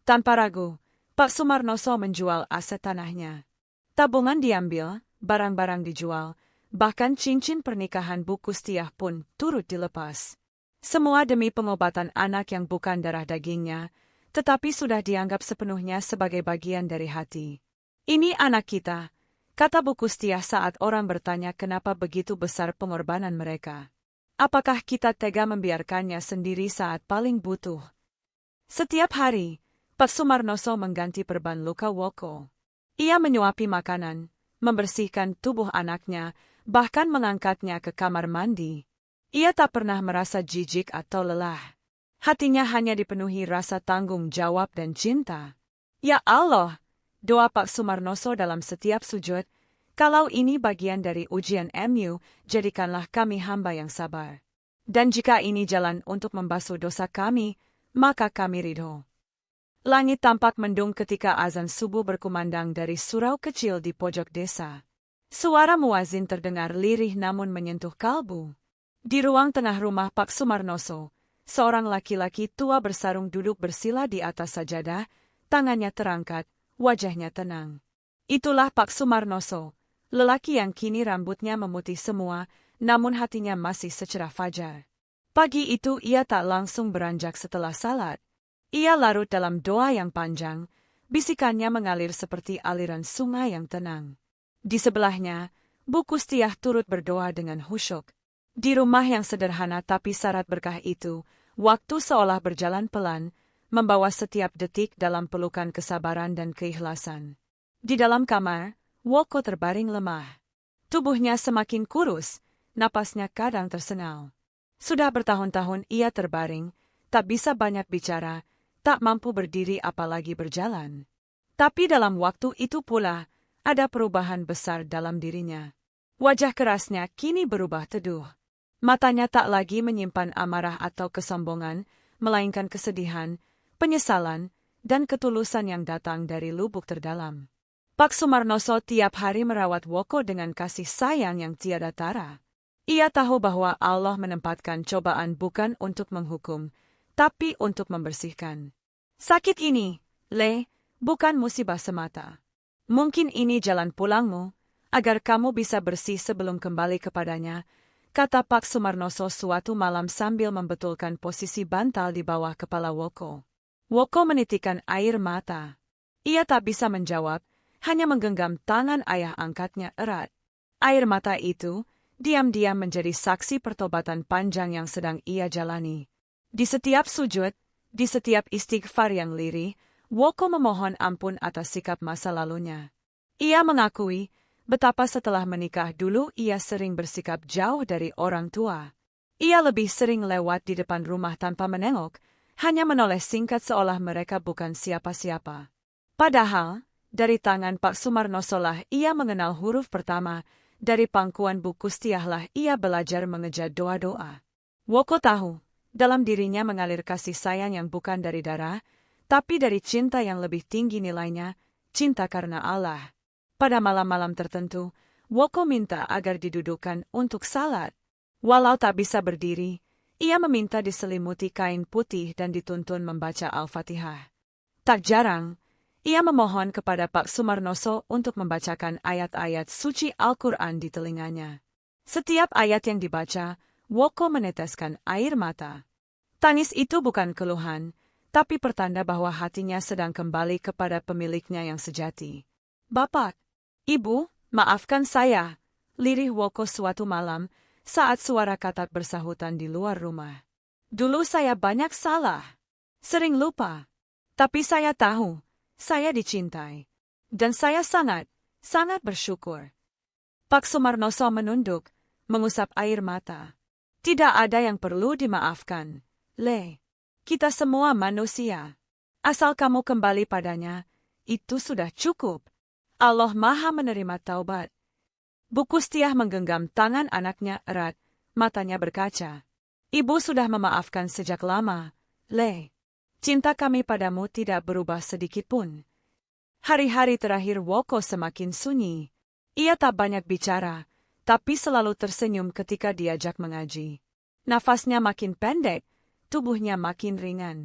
A: Tanpa ragu, Pak Sumarnoso menjual aset tanahnya. Tabungan diambil, barang-barang dijual, bahkan cincin pernikahan Bu Kustia pun turut dilepas. Semua demi pengobatan anak yang bukan darah dagingnya, tetapi sudah dianggap sepenuhnya sebagai bagian dari hati. Ini anak kita, kata Bu Kustia saat orang bertanya kenapa begitu besar pengorbanan mereka. Apakah kita tega membiarkannya sendiri saat paling butuh? Setiap hari, Pak Sumarnoso mengganti perban luka Woko. Ia menyuapi makanan, membersihkan tubuh anaknya, bahkan mengangkatnya ke kamar mandi. Ia tak pernah merasa jijik atau lelah. Hatinya hanya dipenuhi rasa tanggung jawab dan cinta. Ya Allah! Doa Pak Sumarnoso dalam setiap sujud, kalau ini bagian dari ujian MU, jadikanlah kami hamba yang sabar. Dan jika ini jalan untuk membasuh dosa kami, maka kami ridho. Langit tampak mendung ketika azan subuh berkumandang dari surau kecil di pojok desa. Suara muazin terdengar lirih namun menyentuh kalbu. Di ruang tengah rumah Pak Sumarnoso, seorang laki-laki tua bersarung duduk bersila di atas sajadah, tangannya terangkat, wajahnya tenang. Itulah Pak Sumarnoso, lelaki yang kini rambutnya memutih semua, namun hatinya masih secerah fajar. Pagi itu ia tak langsung beranjak setelah salat. Ia larut dalam doa yang panjang, bisikannya mengalir seperti aliran sungai yang tenang. Di sebelahnya, Bu Kustiah turut berdoa dengan khusyuk. Di rumah yang sederhana tapi syarat berkah itu, waktu seolah berjalan pelan, membawa setiap detik dalam pelukan kesabaran dan keikhlasan. Di dalam kamar, Woko terbaring lemah. Tubuhnya semakin kurus, napasnya kadang tersengal. Sudah bertahun-tahun ia terbaring, tak bisa banyak bicara, tak mampu berdiri apalagi berjalan. Tapi dalam waktu itu pula, ada perubahan besar dalam dirinya. Wajah kerasnya kini berubah teduh. Matanya tak lagi menyimpan amarah atau kesombongan, melainkan kesedihan, penyesalan, dan ketulusan yang datang dari lubuk terdalam. Pak Sumarnoso tiap hari merawat Woko dengan kasih sayang yang tiada tara. Ia tahu bahwa Allah menempatkan cobaan bukan untuk menghukum, tapi untuk membersihkan. Sakit ini, Le, bukan musibah semata. Mungkin ini jalan pulangmu, agar kamu bisa bersih sebelum kembali kepadanya, kata Pak Sumarnoso suatu malam sambil membetulkan posisi bantal di bawah kepala Woko. Woko menitikkan air mata. Ia tak bisa menjawab, hanya menggenggam tangan ayah angkatnya erat. Air mata itu, diam-diam menjadi saksi pertobatan panjang yang sedang ia jalani. Di setiap sujud, di setiap istighfar yang lirih, Woko memohon ampun atas sikap masa lalunya. Ia mengakui, betapa setelah menikah dulu ia sering bersikap jauh dari orang tua. Ia lebih sering lewat di depan rumah tanpa menengok, hanya menoleh singkat seolah mereka bukan siapa-siapa. Padahal, dari tangan Pak Sumarnoso lah ia mengenal huruf pertama, dari pangkuan Bu Kustiah lah ia belajar mengeja doa-doa. Woko tahu, Dalam dirinya mengalir kasih sayang yang bukan dari darah, tapi dari cinta yang lebih tinggi nilainya, cinta karena Allah. Pada malam-malam tertentu, Woko minta agar didudukkan untuk salat. Walau tak bisa berdiri, ia meminta diselimuti kain putih dan dituntun membaca Al-Fatihah. Tak jarang, ia memohon kepada Pak Sumarnoso untuk membacakan ayat-ayat suci Al-Quran di telinganya. Setiap ayat yang dibaca, Woko meneteskan air mata. Tangis itu bukan keluhan, tapi pertanda bahwa hatinya sedang kembali kepada pemiliknya yang sejati. "Bapak, Ibu, maafkan saya," lirih Woko suatu malam saat suara katak bersahutan di luar rumah. "Dulu saya banyak salah, sering lupa. Tapi saya tahu, saya dicintai. Dan saya sangat, sangat bersyukur." Pak Sumarnoso menunduk, mengusap air mata. "Tidak ada yang perlu dimaafkan, Le. Kita semua manusia. Asal kamu kembali padanya, itu sudah cukup. Allah Maha menerima taubat." Bu Kustiah menggenggam tangan anaknya erat, matanya berkaca. "Ibu sudah memaafkan sejak lama, Le. Cinta kami padamu tidak berubah sedikitpun." Hari-hari terakhir Woko semakin sunyi. Ia tak banyak bicara, tapi selalu tersenyum ketika diajak mengaji. Nafasnya makin pendek, tubuhnya makin ringan.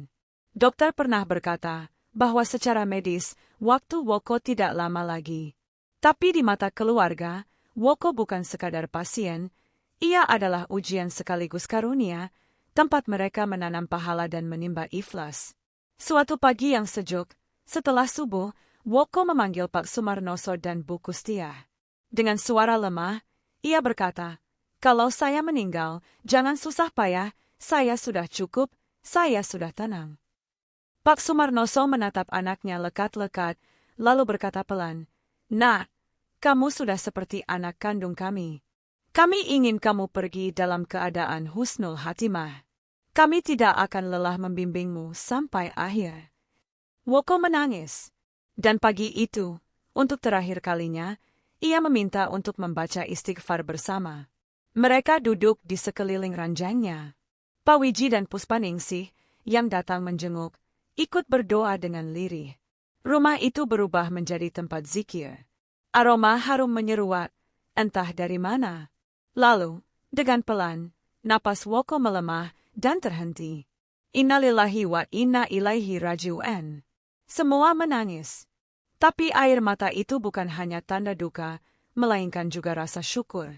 A: Dokter pernah berkata bahwa secara medis, waktu Woko tidak lama lagi. Tapi di mata keluarga, Woko bukan sekadar pasien, ia adalah ujian sekaligus karunia, tempat mereka menanam pahala dan menimba ikhlas. Suatu pagi yang sejuk, setelah subuh, Woko memanggil Pak Sumarnoso dan Bu Kustiah. Dengan suara lemah, ia berkata, "Kalau saya meninggal, jangan susah payah, saya sudah cukup, saya sudah tenang." Pak Sumarnoso menatap anaknya lekat-lekat, lalu berkata pelan, "Nak, kamu sudah seperti anak kandung kami. Kami ingin kamu pergi dalam keadaan husnul hatimah. Kami tidak akan lelah membimbingmu sampai akhir." Woko menangis. Dan pagi itu, untuk terakhir kalinya, ia meminta untuk membaca istighfar bersama. Mereka duduk di sekeliling ranjangnya. Pak Wiji dan Puspaningsih, yang datang menjenguk, ikut berdoa dengan lirih. Rumah itu berubah menjadi tempat zikir. Aroma harum menyeruak, entah dari mana. Lalu, dengan pelan, napas Woko melemah dan terhenti. "Innalillahi wa inna ilaihi raji'un." Semua menangis. Tapi air mata itu bukan hanya tanda duka, melainkan juga rasa syukur.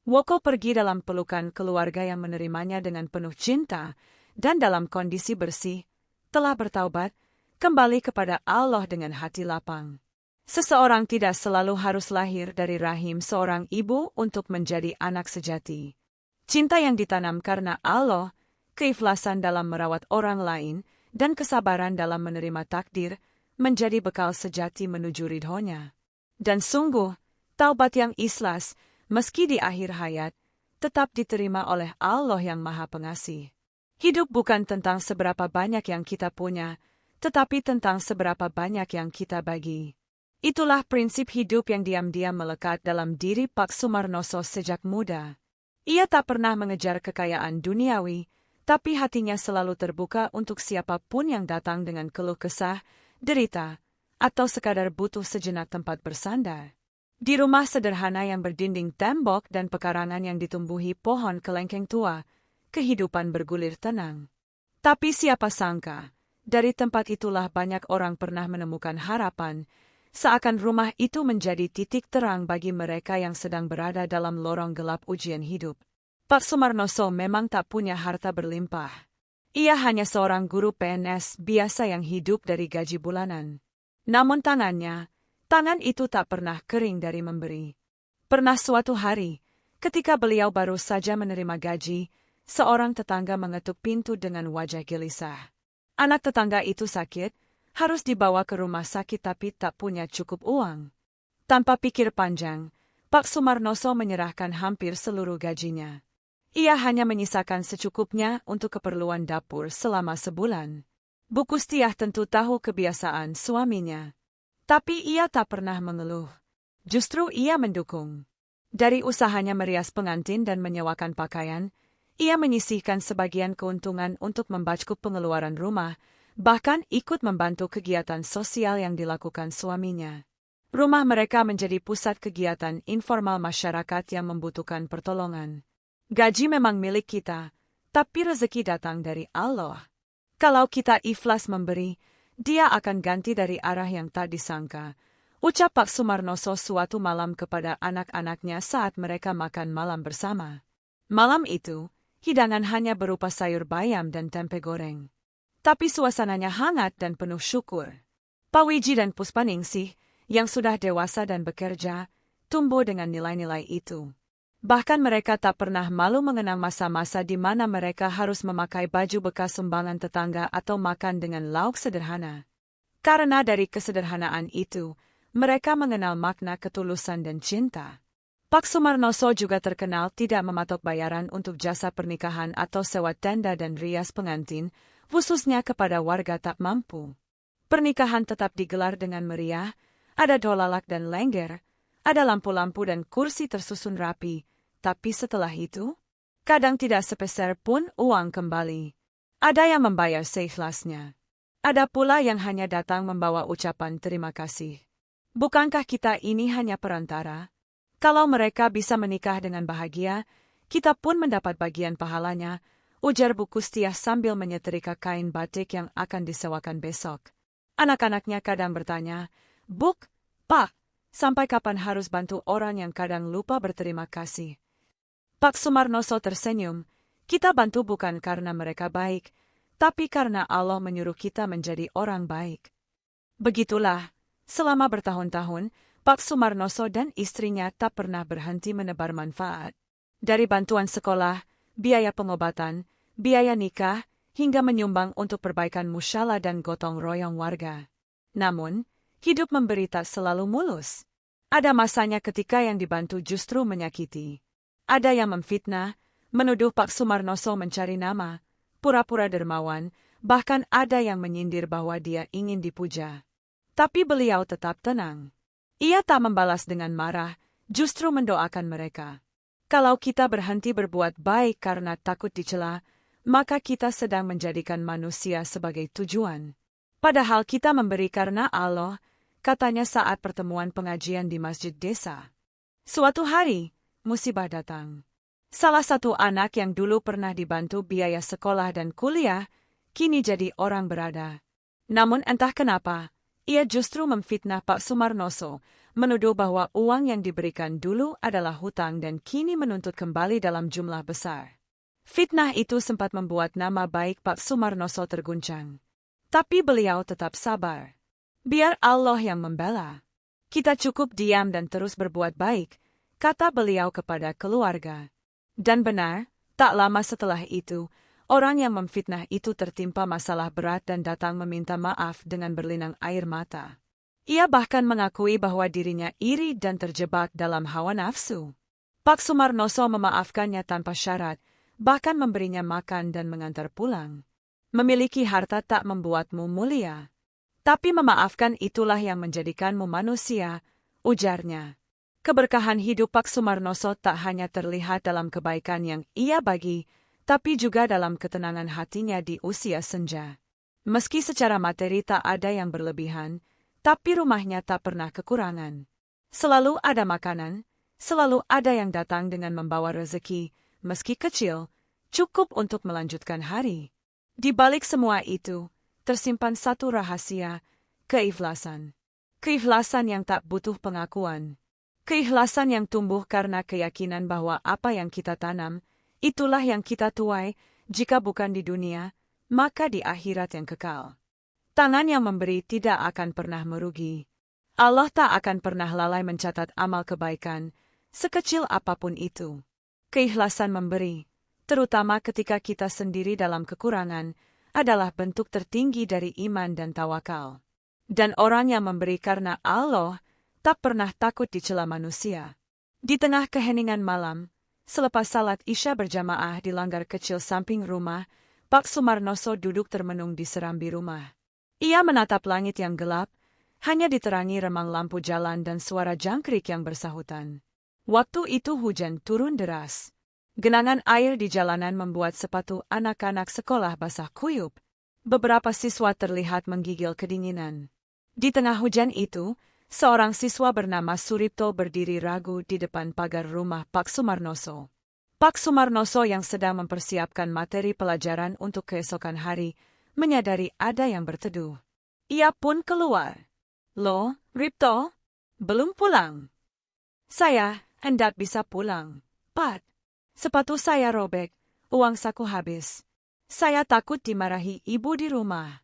A: Woko pergi dalam pelukan keluarga yang menerimanya dengan penuh cinta, dan dalam kondisi bersih, telah bertaubat, kembali kepada Allah dengan hati lapang. Seseorang tidak selalu harus lahir dari rahim seorang ibu untuk menjadi anak sejati. Cinta yang ditanam karena Allah, keikhlasan dalam merawat orang lain, dan kesabaran dalam menerima takdir, menjadi bekal sejati menuju ridhonya. Dan sungguh, taubat yang ikhlas, meski di akhir hayat, tetap diterima oleh Allah yang Maha Pengasih. Hidup bukan tentang seberapa banyak yang kita punya, tetapi tentang seberapa banyak yang kita bagi. Itulah prinsip hidup yang diam-diam melekat dalam diri Pak Sumarnoso sejak muda. Ia tak pernah mengejar kekayaan duniawi, tapi hatinya selalu terbuka untuk siapapun yang datang dengan keluh kesah, derita, atau sekadar butuh sejenak tempat bersandar. Di rumah sederhana yang berdinding tembok dan pekarangan yang ditumbuhi pohon kelengkeng tua, kehidupan bergulir tenang. Tapi siapa sangka, dari tempat itulah banyak orang pernah menemukan harapan, seakan rumah itu menjadi titik terang bagi mereka yang sedang berada dalam lorong gelap ujian hidup. Pak Sumarnoso memang tak punya harta berlimpah. Ia hanya seorang guru PNS biasa yang hidup dari gaji bulanan. Namun tangan itu tak pernah kering dari memberi. Pernah suatu hari, ketika beliau baru saja menerima gaji, seorang tetangga mengetuk pintu dengan wajah gelisah. Anak tetangga itu sakit, harus dibawa ke rumah sakit tapi tak punya cukup uang. Tanpa pikir panjang, Pak Sumarnoso menyerahkan hampir seluruh gajinya. Ia hanya menyisakan secukupnya untuk keperluan dapur selama sebulan. Bu Kustiah tentu tahu kebiasaan suaminya. Tapi ia tak pernah mengeluh. Justru ia mendukung. Dari usahanya merias pengantin dan menyewakan pakaian, Ia menyisihkan sebagian keuntungan untuk membacup pengeluaran rumah, bahkan ikut membantu kegiatan sosial yang dilakukan suaminya. Rumah mereka menjadi pusat kegiatan informal masyarakat yang membutuhkan pertolongan. Gaji memang milik kita, tapi rezeki datang dari Allah. Kalau kita ikhlas memberi, Dia akan ganti dari arah yang tak disangka, ucap Pak Sumarnoso suatu malam kepada anak-anaknya saat mereka makan malam bersama. Malam itu, hidangan hanya berupa sayur bayam dan tempe goreng. Tapi suasananya hangat dan penuh syukur. Pak Wiji dan Puspaningsih, yang sudah dewasa dan bekerja, tumbuh dengan nilai-nilai itu. Bahkan mereka tak pernah malu mengenang masa-masa di mana mereka harus memakai baju bekas sumbangan tetangga atau makan dengan lauk sederhana. Karena dari kesederhanaan itu, mereka mengenal makna ketulusan dan cinta. Pak Sumarnoso juga terkenal tidak mematok bayaran untuk jasa pernikahan atau sewa tenda dan rias pengantin, khususnya kepada warga tak mampu. Pernikahan tetap digelar dengan meriah, ada dolalak dan lengger, ada lampu-lampu dan kursi tersusun rapi, tapi setelah itu, kadang tidak sepeser pun uang kembali. Ada yang membayar seikhlasnya. Ada pula yang hanya datang membawa ucapan terima kasih. Bukankah kita ini hanya perantara? Kalau mereka bisa menikah dengan bahagia, kita pun mendapat bagian pahalanya, ujar Bu Kustiah sambil menyetrika kain batik yang akan disewakan besok. Anak-anaknya kadang bertanya, "Buk, Pak, sampai kapan harus bantu orang yang kadang lupa berterima kasih?" Pak Sumarnoso tersenyum, "Kita bantu bukan karena mereka baik, tapi karena Allah menyuruh kita menjadi orang baik." Begitulah, selama bertahun-tahun, Pak Sumarnoso dan istrinya tak pernah berhenti menebar manfaat. Dari bantuan sekolah, biaya pengobatan, biaya nikah, hingga menyumbang untuk perbaikan musyalah dan gotong royong warga. Namun, hidup memberi tak selalu mulus. Ada masanya ketika yang dibantu justru menyakiti. Ada yang memfitnah, menuduh Pak Sumarnoso mencari nama, pura-pura dermawan, bahkan ada yang menyindir bahwa dia ingin dipuja. Tapi beliau tetap tenang. Ia tak membalas dengan marah, justru mendoakan mereka. Kalau kita berhenti berbuat baik karena takut dicela, maka kita sedang menjadikan manusia sebagai tujuan. Padahal kita memberi karena Allah, katanya saat pertemuan pengajian di masjid desa. Suatu hari, musibah datang. Salah satu anak yang dulu pernah dibantu biaya sekolah dan kuliah, kini jadi orang berada. Namun entah kenapa, ia justru memfitnah Pak Sumarnoso, menuduh bahwa uang yang diberikan dulu adalah hutang dan kini menuntut kembali dalam jumlah besar. Fitnah itu sempat membuat nama baik Pak Sumarnoso terguncang. Tapi beliau tetap sabar. Biar Allah yang membela. Kita cukup diam dan terus berbuat baik, kata beliau kepada keluarga. Dan benar, tak lama setelah itu, orang yang memfitnah itu tertimpa masalah berat dan datang meminta maaf dengan berlinang air mata. Ia bahkan mengakui bahwa dirinya iri dan terjebak dalam hawa nafsu. Pak Sumarnoso memaafkannya tanpa syarat, bahkan memberinya makan dan mengantar pulang. Memiliki harta tak membuatmu mulia. Tapi memaafkan itulah yang menjadikanmu manusia, ujarnya. Keberkahan hidup Pak Sumarnoso tak hanya terlihat dalam kebaikan yang ia bagi, tapi juga dalam ketenangan hatinya di usia senja. Meski secara materi tak ada yang berlebihan, tapi rumahnya tak pernah kekurangan. Selalu ada makanan, selalu ada yang datang dengan membawa rezeki, meski kecil, cukup untuk melanjutkan hari. Di balik semua itu, tersimpan satu rahasia, keikhlasan. Keikhlasan yang tak butuh pengakuan. Keikhlasan yang tumbuh karena keyakinan bahwa apa yang kita tanam, itulah yang kita tuai, jika bukan di dunia, maka di akhirat yang kekal. Tangan yang memberi tidak akan pernah merugi. Allah tak akan pernah lalai mencatat amal kebaikan, sekecil apapun itu. Keikhlasan memberi, terutama ketika kita sendiri dalam kekurangan, adalah bentuk tertinggi dari iman dan tawakal. Dan orang yang memberi karena Allah, tak pernah takut dicela manusia. Di tengah keheningan malam, selepas salat Isya berjamaah di langgar kecil samping rumah, Pak Sumarnoso duduk termenung di serambi rumah. Ia menatap langit yang gelap, hanya diterangi remang lampu jalan dan suara jangkrik yang bersahutan. Waktu itu hujan turun deras. Genangan air di jalanan membuat sepatu anak-anak sekolah basah kuyup. Beberapa siswa terlihat menggigil kedinginan. Di tengah hujan itu, seorang siswa bernama Suripto berdiri ragu di depan pagar rumah Pak Sumarnoso. Pak Sumarnoso yang sedang mempersiapkan materi pelajaran untuk keesokan hari, menyadari ada yang berteduh. Ia pun keluar. "Loh, Ripto? Belum pulang?" "Saya hendak bisa pulang, Pak. Sepatu saya robek, uang saku habis. Saya takut dimarahi ibu di rumah."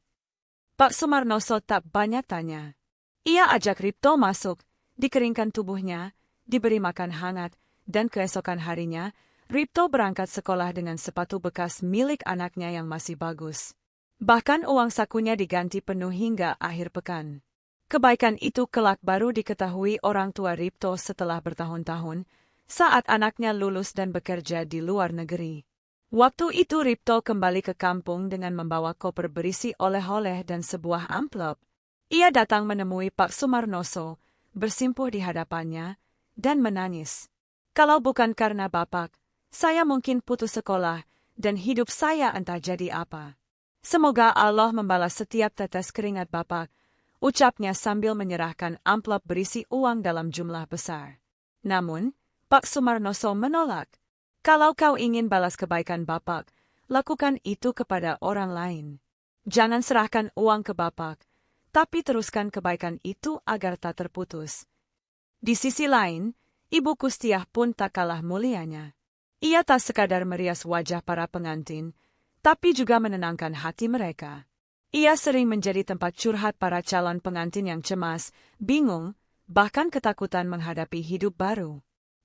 A: Pak Sumarnoso tak banyak tanya. Ia ajak Ripto masuk, dikeringkan tubuhnya, diberi makan hangat, dan keesokan harinya, Ripto berangkat sekolah dengan sepatu bekas milik anaknya yang masih bagus. Bahkan uang sakunya diganti penuh hingga akhir pekan. Kebaikan itu kelak baru diketahui orang tua Ripto setelah bertahun-tahun, saat anaknya lulus dan bekerja di luar negeri. Waktu itu Ripto kembali ke kampung dengan membawa koper berisi oleh-oleh dan sebuah amplop. Ia datang menemui Pak Sumarnoso, bersimpuh di hadapannya, dan menangis. "Kalau bukan karena Bapak, saya mungkin putus sekolah, dan hidup saya entah jadi apa. Semoga Allah membalas setiap tetes keringat Bapak," ucapnya sambil menyerahkan amplop berisi uang dalam jumlah besar. Namun, Pak Sumarnoso menolak. "Kalau kau ingin balas kebaikan Bapak, lakukan itu kepada orang lain. Jangan serahkan uang ke Bapak, tapi teruskan kebaikan itu agar tak terputus." Di sisi lain, Ibu Kustiah pun tak kalah mulianya. Ia tak sekadar merias wajah para pengantin, tapi juga menenangkan hati mereka. Ia sering menjadi tempat curhat para calon pengantin yang cemas, bingung, bahkan ketakutan menghadapi hidup baru.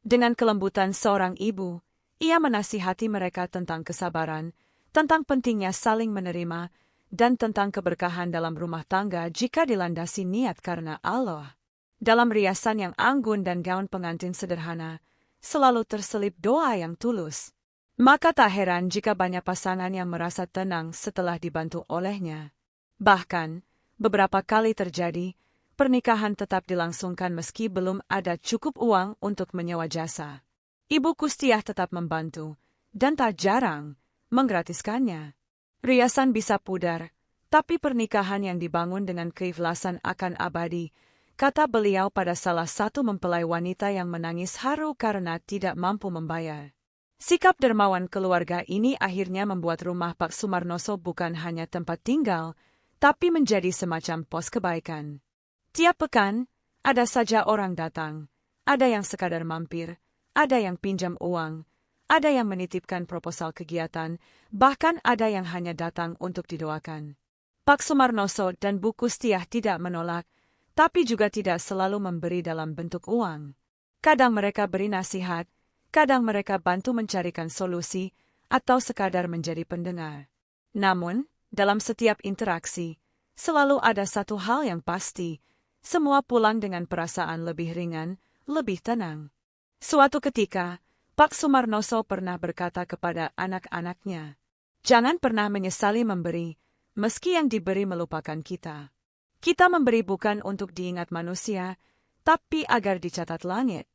A: Dengan kelembutan seorang ibu, ia menasihati mereka tentang kesabaran, tentang pentingnya saling menerima, dan tentang keberkahan dalam rumah tangga jika dilandasi niat karena Allah. Dalam riasan yang anggun dan gaun pengantin sederhana, selalu terselip doa yang tulus. Maka tak heran jika banyak pasangan yang merasa tenang setelah dibantu olehnya. Bahkan, beberapa kali terjadi, pernikahan tetap dilangsungkan meski belum ada cukup uang untuk menyewa jasa. Ibu Kustiah tetap membantu, dan tak jarang menggratiskannya. Riasan bisa pudar, tapi pernikahan yang dibangun dengan keikhlasan akan abadi, kata beliau pada salah satu mempelai wanita yang menangis haru karena tidak mampu membayar. Sikap dermawan keluarga ini akhirnya membuat rumah Pak Sumarnoso bukan hanya tempat tinggal, tapi menjadi semacam pos kebaikan. Tiap pekan, ada saja orang datang, ada yang sekadar mampir, ada yang pinjam uang, ada yang menitipkan proposal kegiatan, bahkan ada yang hanya datang untuk didoakan. Pak Sumarnoso dan Bu Kustiah tidak menolak, tapi juga tidak selalu memberi dalam bentuk uang. Kadang mereka beri nasihat, kadang mereka bantu mencarikan solusi, atau sekadar menjadi pendengar. Namun, dalam setiap interaksi, selalu ada satu hal yang pasti, semua pulang dengan perasaan lebih ringan, lebih tenang. Suatu ketika, Pak Sumarnoso pernah berkata kepada anak-anaknya, "Jangan pernah menyesali memberi, meski yang diberi melupakan kita. Kita memberi bukan untuk diingat manusia, tapi agar dicatat langit."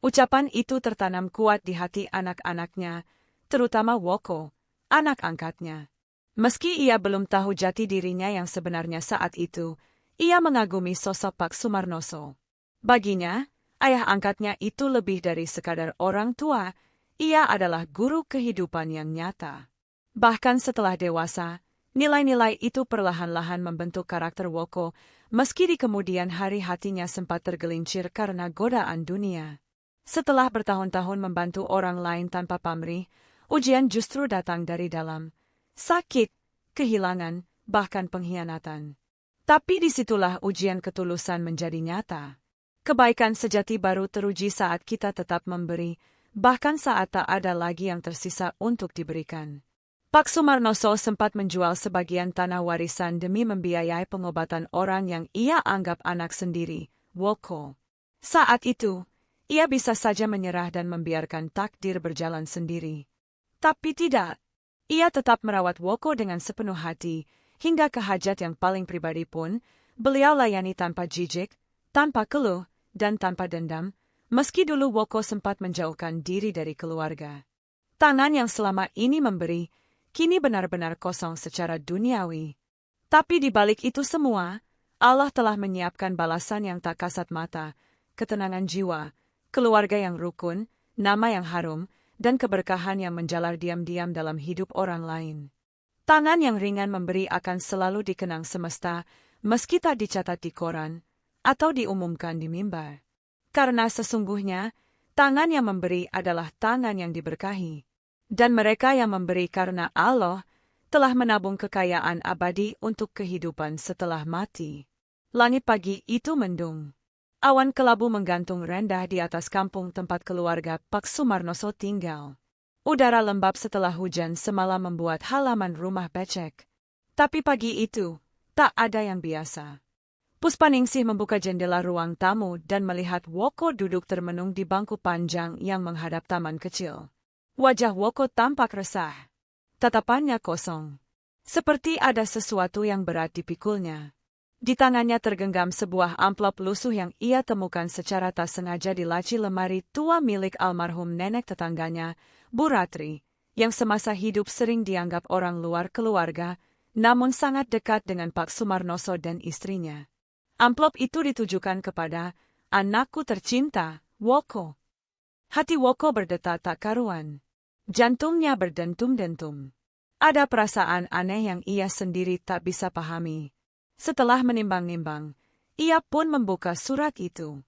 A: Ucapan itu tertanam kuat di hati anak-anaknya, terutama Woko, anak angkatnya. Meski ia belum tahu jati dirinya yang sebenarnya saat itu, ia mengagumi sosok Pak Sumarnoso. Baginya, ayah angkatnya itu lebih dari sekadar orang tua, ia adalah guru kehidupan yang nyata. Bahkan setelah dewasa, nilai-nilai itu perlahan-lahan membentuk karakter Woko, meski di kemudian hari hatinya sempat tergelincir karena godaan dunia. Setelah bertahun-tahun membantu orang lain tanpa pamrih, ujian justru datang dari dalam. Sakit, kehilangan, bahkan pengkhianatan. Tapi disitulah ujian ketulusan menjadi nyata. Kebaikan sejati baru teruji saat kita tetap memberi, bahkan saat tak ada lagi yang tersisa untuk diberikan. Pak Sumarnoso sempat menjual sebagian tanah warisan demi membiayai pengobatan orang yang ia anggap anak sendiri, Woko. Saat itu, ia bisa saja menyerah dan membiarkan takdir berjalan sendiri. Tapi tidak. Ia tetap merawat Woko dengan sepenuh hati, hingga ke hajat yang paling pribadi pun, beliau layani tanpa jijik, tanpa keluh, dan tanpa dendam, meski dulu Woko sempat menjauhkan diri dari keluarga. Tangan yang selama ini memberi, kini benar-benar kosong secara duniawi. Tapi di balik itu semua, Allah telah menyiapkan balasan yang tak kasat mata, ketenangan jiwa, keluarga yang rukun, nama yang harum, dan keberkahan yang menjalar diam-diam dalam hidup orang lain. Tangan yang ringan memberi akan selalu dikenang semesta, meski tak dicatat di koran, atau diumumkan di mimbar. Karena sesungguhnya, tangan yang memberi adalah tangan yang diberkahi. Dan mereka yang memberi karena Allah telah menabung kekayaan abadi untuk kehidupan setelah mati. Langit pagi itu mendung. Awan kelabu menggantung rendah di atas kampung tempat keluarga Pak Sumarnoso tinggal. Udara lembab setelah hujan semalam membuat halaman rumah becek. Tapi pagi itu, tak ada yang biasa. Puspaningsih membuka jendela ruang tamu dan melihat Woko duduk termenung di bangku panjang yang menghadap taman kecil. Wajah Woko tampak resah. Tatapannya kosong. Seperti ada sesuatu yang berat dipikulnya. Di tangannya tergenggam sebuah amplop lusuh yang ia temukan secara tak sengaja di laci lemari tua milik almarhum nenek tetangganya, Bu Ratri, yang semasa hidup sering dianggap orang luar keluarga, namun sangat dekat dengan Pak Sumarnoso dan istrinya. Amplop itu ditujukan kepada anakku tercinta, Woko. Hati Woko berdetak tak karuan. Jantungnya berdentum-dentum. Ada perasaan aneh yang ia sendiri tak bisa pahami. Setelah menimbang-nimbang, ia pun membuka surat itu.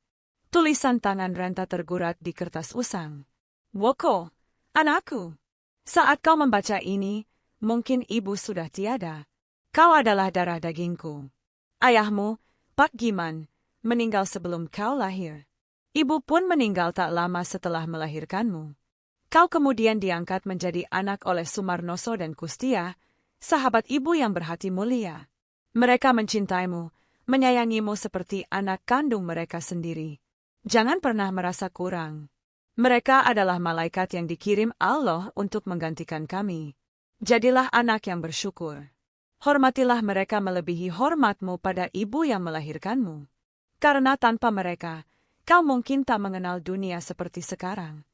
A: Tulisan tangan renta tergurat di kertas usang. Woko, anakku. Saat kau membaca ini, mungkin ibu sudah tiada. Kau adalah darah dagingku. Ayahmu, Pak Giman, meninggal sebelum kau lahir. Ibu pun meninggal tak lama setelah melahirkanmu. Kau kemudian diangkat menjadi anak oleh Sumarnoso dan Kustia, sahabat ibu yang berhati mulia. Mereka mencintaimu, menyayangimu seperti anak kandung mereka sendiri. Jangan pernah merasa kurang. Mereka adalah malaikat yang dikirim Allah untuk menggantikan kami. Jadilah anak yang bersyukur. Hormatilah mereka melebihi hormatmu pada ibu yang melahirkanmu. Karena tanpa mereka, kau mungkin tak mengenal dunia seperti sekarang.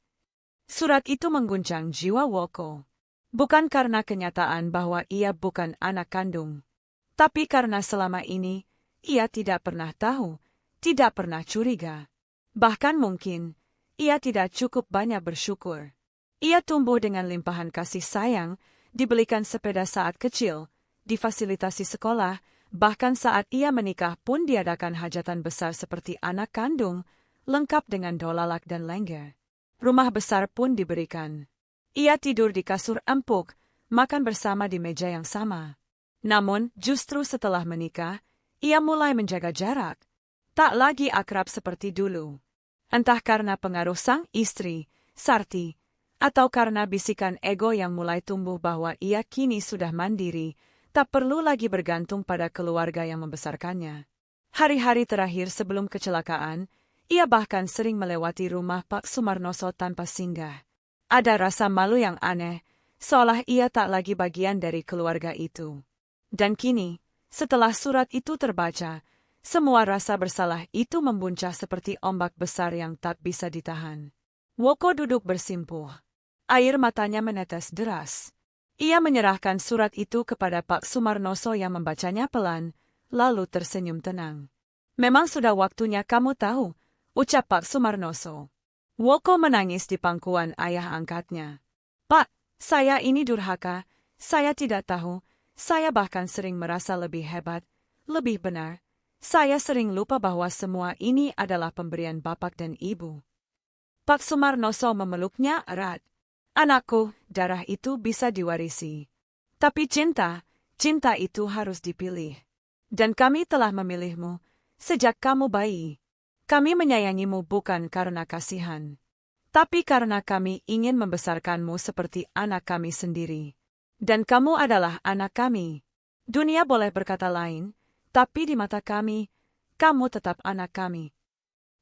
A: Surat itu mengguncang jiwa Woko. Bukan karena kenyataan bahwa ia bukan anak kandung. Tapi karena selama ini, ia tidak pernah tahu, tidak pernah curiga. Bahkan mungkin, ia tidak cukup banyak bersyukur. Ia tumbuh dengan limpahan kasih sayang, dibelikan sepeda saat kecil, difasilitasi sekolah, bahkan saat ia menikah pun diadakan hajatan besar seperti anak kandung, lengkap dengan dolalak dan lengger. Rumah besar pun diberikan. Ia tidur di kasur empuk, makan bersama di meja yang sama. Namun, justru setelah menikah, ia mulai menjaga jarak. Tak lagi akrab seperti dulu. Entah karena pengaruh sang istri, Sarti, atau karena bisikan ego yang mulai tumbuh bahwa ia kini sudah mandiri, tak perlu lagi bergantung pada keluarga yang membesarkannya. Hari-hari terakhir sebelum kecelakaan, ia bahkan sering melewati rumah Pak Sumarnoso tanpa singgah. Ada rasa malu yang aneh, seolah ia tak lagi bagian dari keluarga itu. Dan kini, setelah surat itu terbaca, semua rasa bersalah itu membuncah seperti ombak besar yang tak bisa ditahan. Woko duduk bersimpuh. Air matanya menetes deras. Ia menyerahkan surat itu kepada Pak Sumarnoso yang membacanya pelan, lalu tersenyum tenang. Memang sudah waktunya kamu tahu, ucap Pak Sumarnoso. Woko menangis di pangkuan ayah angkatnya. Pak, saya ini durhaka, saya tidak tahu, saya bahkan sering merasa lebih hebat, lebih benar. Saya sering lupa bahwa semua ini adalah pemberian bapak dan ibu. Pak Sumarnoso memeluknya erat. Anakku, darah itu bisa diwarisi. Tapi cinta itu harus dipilih. Dan kami telah memilihmu, sejak kamu bayi. Kami menyayangimu bukan karena kasihan, tapi karena kami ingin membesarkanmu seperti anak kami sendiri. Dan kamu adalah anak kami. Dunia boleh berkata lain, tapi di mata kami, kamu tetap anak kami.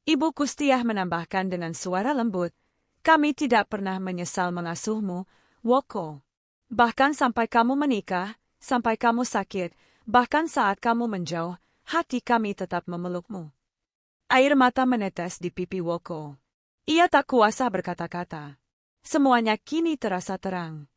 A: Ibu Kustiah menambahkan dengan suara lembut, kami tidak pernah menyesal mengasuhmu, Woko. Bahkan sampai kamu menikah, sampai kamu sakit, bahkan saat kamu menjauh, hati kami tetap memelukmu. Air mata menetes di pipi Woko. Ia tak kuasa berkata-kata. Semuanya kini terasa terang.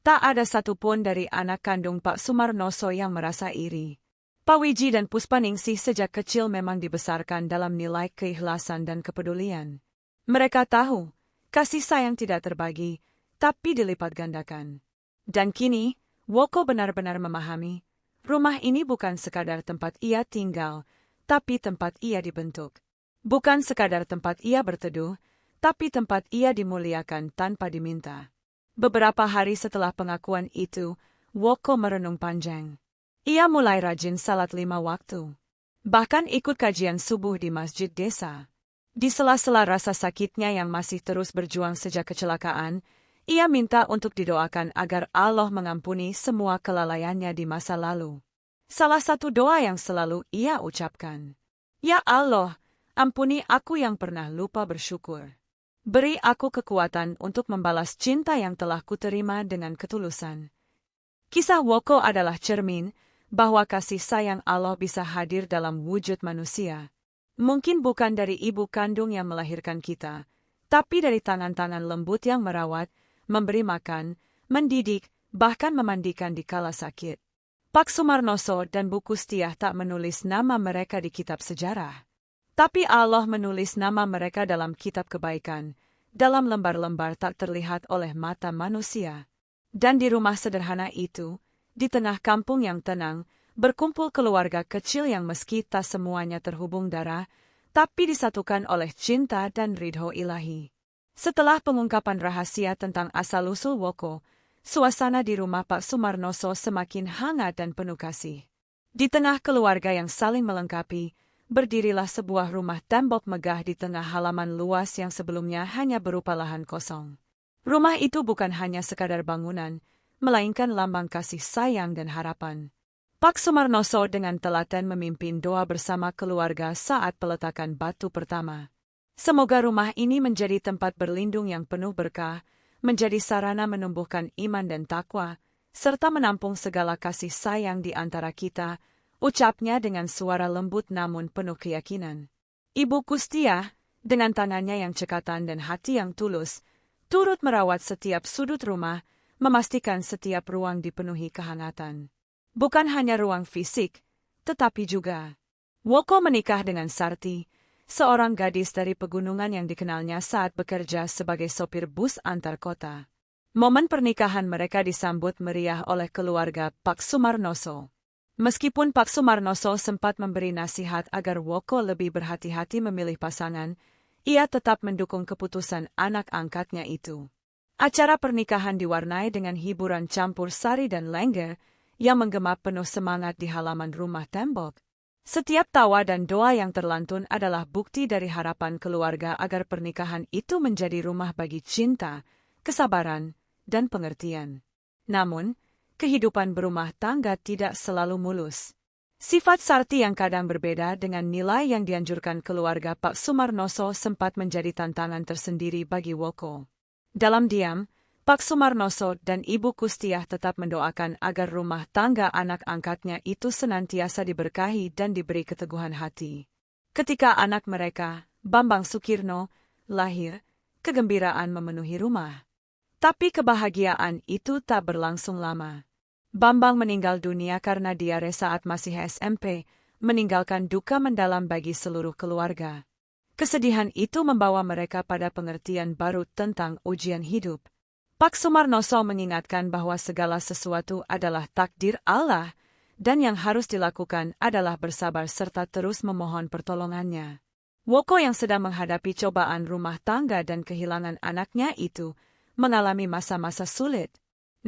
A: Tak ada satupun dari anak kandung Pak Sumarnoso yang merasa iri. Pak Wiji dan Puspaningsih sejak kecil memang dibesarkan dalam nilai keikhlasan dan kepedulian. Mereka tahu, kasih sayang tidak terbagi, tapi dilipat gandakan. Dan kini, Woko benar-benar memahami, rumah ini bukan sekadar tempat ia tinggal, tapi tempat ia dibentuk. Bukan sekadar tempat ia berteduh, tapi tempat ia dimuliakan tanpa diminta. Beberapa hari setelah pengakuan itu, Woko merenung panjang. Ia mulai rajin salat 5 waktu. Bahkan ikut kajian subuh di masjid desa. Di sela-sela rasa sakitnya yang masih terus berjuang sejak kecelakaan, ia minta untuk didoakan agar Allah mengampuni semua kelalaiannya di masa lalu. Salah satu doa yang selalu ia ucapkan, "Ya Allah, ampuni aku yang pernah lupa bersyukur. Beri aku kekuatan untuk membalas cinta yang telah kuterima dengan ketulusan." Kisah Woko adalah cermin bahwa kasih sayang Allah bisa hadir dalam wujud manusia. Mungkin bukan dari ibu kandung yang melahirkan kita, tapi dari tangan-tangan lembut yang merawat, memberi makan, mendidik, bahkan memandikan di kala sakit. Pak Sumarnoso dan Bu Kustiah tak menulis nama mereka di kitab sejarah. Tapi Allah menulis nama mereka dalam kitab kebaikan, dalam lembar-lembar tak terlihat oleh mata manusia. Dan di rumah sederhana itu, di tengah kampung yang tenang, berkumpul keluarga kecil yang meski tak semuanya terhubung darah, tapi disatukan oleh cinta dan ridho ilahi. Setelah pengungkapan rahasia tentang asal-usul Woko, suasana di rumah Pak Sumarnoso semakin hangat dan penuh kasih. Di tengah keluarga yang saling melengkapi, berdirilah sebuah rumah tembok megah di tengah halaman luas yang sebelumnya hanya berupa lahan kosong. Rumah itu bukan hanya sekadar bangunan, melainkan lambang kasih sayang dan harapan. Pak Sumarnoso dengan telaten memimpin doa bersama keluarga saat peletakan batu pertama. Semoga rumah ini menjadi tempat berlindung yang penuh berkah, menjadi sarana menumbuhkan iman dan takwa, serta menampung segala kasih sayang di antara kita, ucapnya dengan suara lembut namun penuh keyakinan. Ibu Kustiah, dengan tangannya yang cekatan dan hati yang tulus, turut merawat setiap sudut rumah, memastikan setiap ruang dipenuhi kehangatan. Bukan hanya ruang fisik, tetapi juga. Woko menikah dengan Sarti, seorang gadis dari pegunungan yang dikenalnya saat bekerja sebagai sopir bus antar kota. Momen pernikahan mereka disambut meriah oleh keluarga Pak Sumarnoso. Meskipun Pak Sumarnoso sempat memberi nasihat agar Woko lebih berhati-hati memilih pasangan, ia tetap mendukung keputusan anak angkatnya itu. Acara pernikahan diwarnai dengan hiburan campur sari dan lengger yang menggema penuh semangat di halaman rumah tembok. Setiap tawa dan doa yang terlantun adalah bukti dari harapan keluarga agar pernikahan itu menjadi rumah bagi cinta, kesabaran, dan pengertian. Namun, kehidupan berumah tangga tidak selalu mulus. Sifat Sarti yang kadang berbeda dengan nilai yang dianjurkan keluarga Pak Sumarnoso sempat menjadi tantangan tersendiri bagi Woko. Dalam diam, Pak Sumarnoso dan Ibu Kustiah tetap mendoakan agar rumah tangga anak angkatnya itu senantiasa diberkahi dan diberi keteguhan hati. Ketika anak mereka, Bambang Sukirno, lahir, kegembiraan memenuhi rumah. Tapi kebahagiaan itu tak berlangsung lama. Bambang meninggal dunia karena diare saat masih SMP, meninggalkan duka mendalam bagi seluruh keluarga. Kesedihan itu membawa mereka pada pengertian baru tentang ujian hidup. Pak Sumarnoso mengingatkan bahwa segala sesuatu adalah takdir Allah, dan yang harus dilakukan adalah bersabar serta terus memohon pertolongannya. Woko yang sedang menghadapi cobaan rumah tangga dan kehilangan anaknya itu, mengalami masa-masa sulit.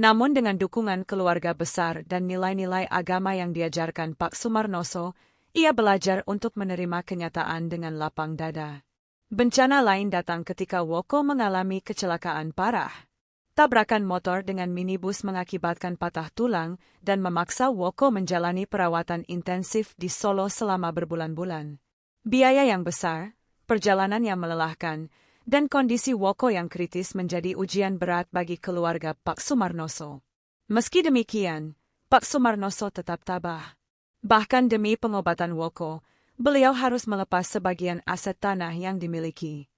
A: Namun dengan dukungan keluarga besar dan nilai-nilai agama yang diajarkan Pak Sumarnoso, ia belajar untuk menerima kenyataan dengan lapang dada. Bencana lain datang ketika Woko mengalami kecelakaan parah. Tabrakan motor dengan minibus mengakibatkan patah tulang dan memaksa Woko menjalani perawatan intensif di Solo selama berbulan-bulan. Biaya yang besar, perjalanan yang melelahkan, dan kondisi Woko yang kritis menjadi ujian berat bagi keluarga Pak Sumarnoso. Meski demikian, Pak Sumarnoso tetap tabah. Bahkan demi pengobatan Woko, beliau harus melepas sebagian aset tanah yang dimiliki.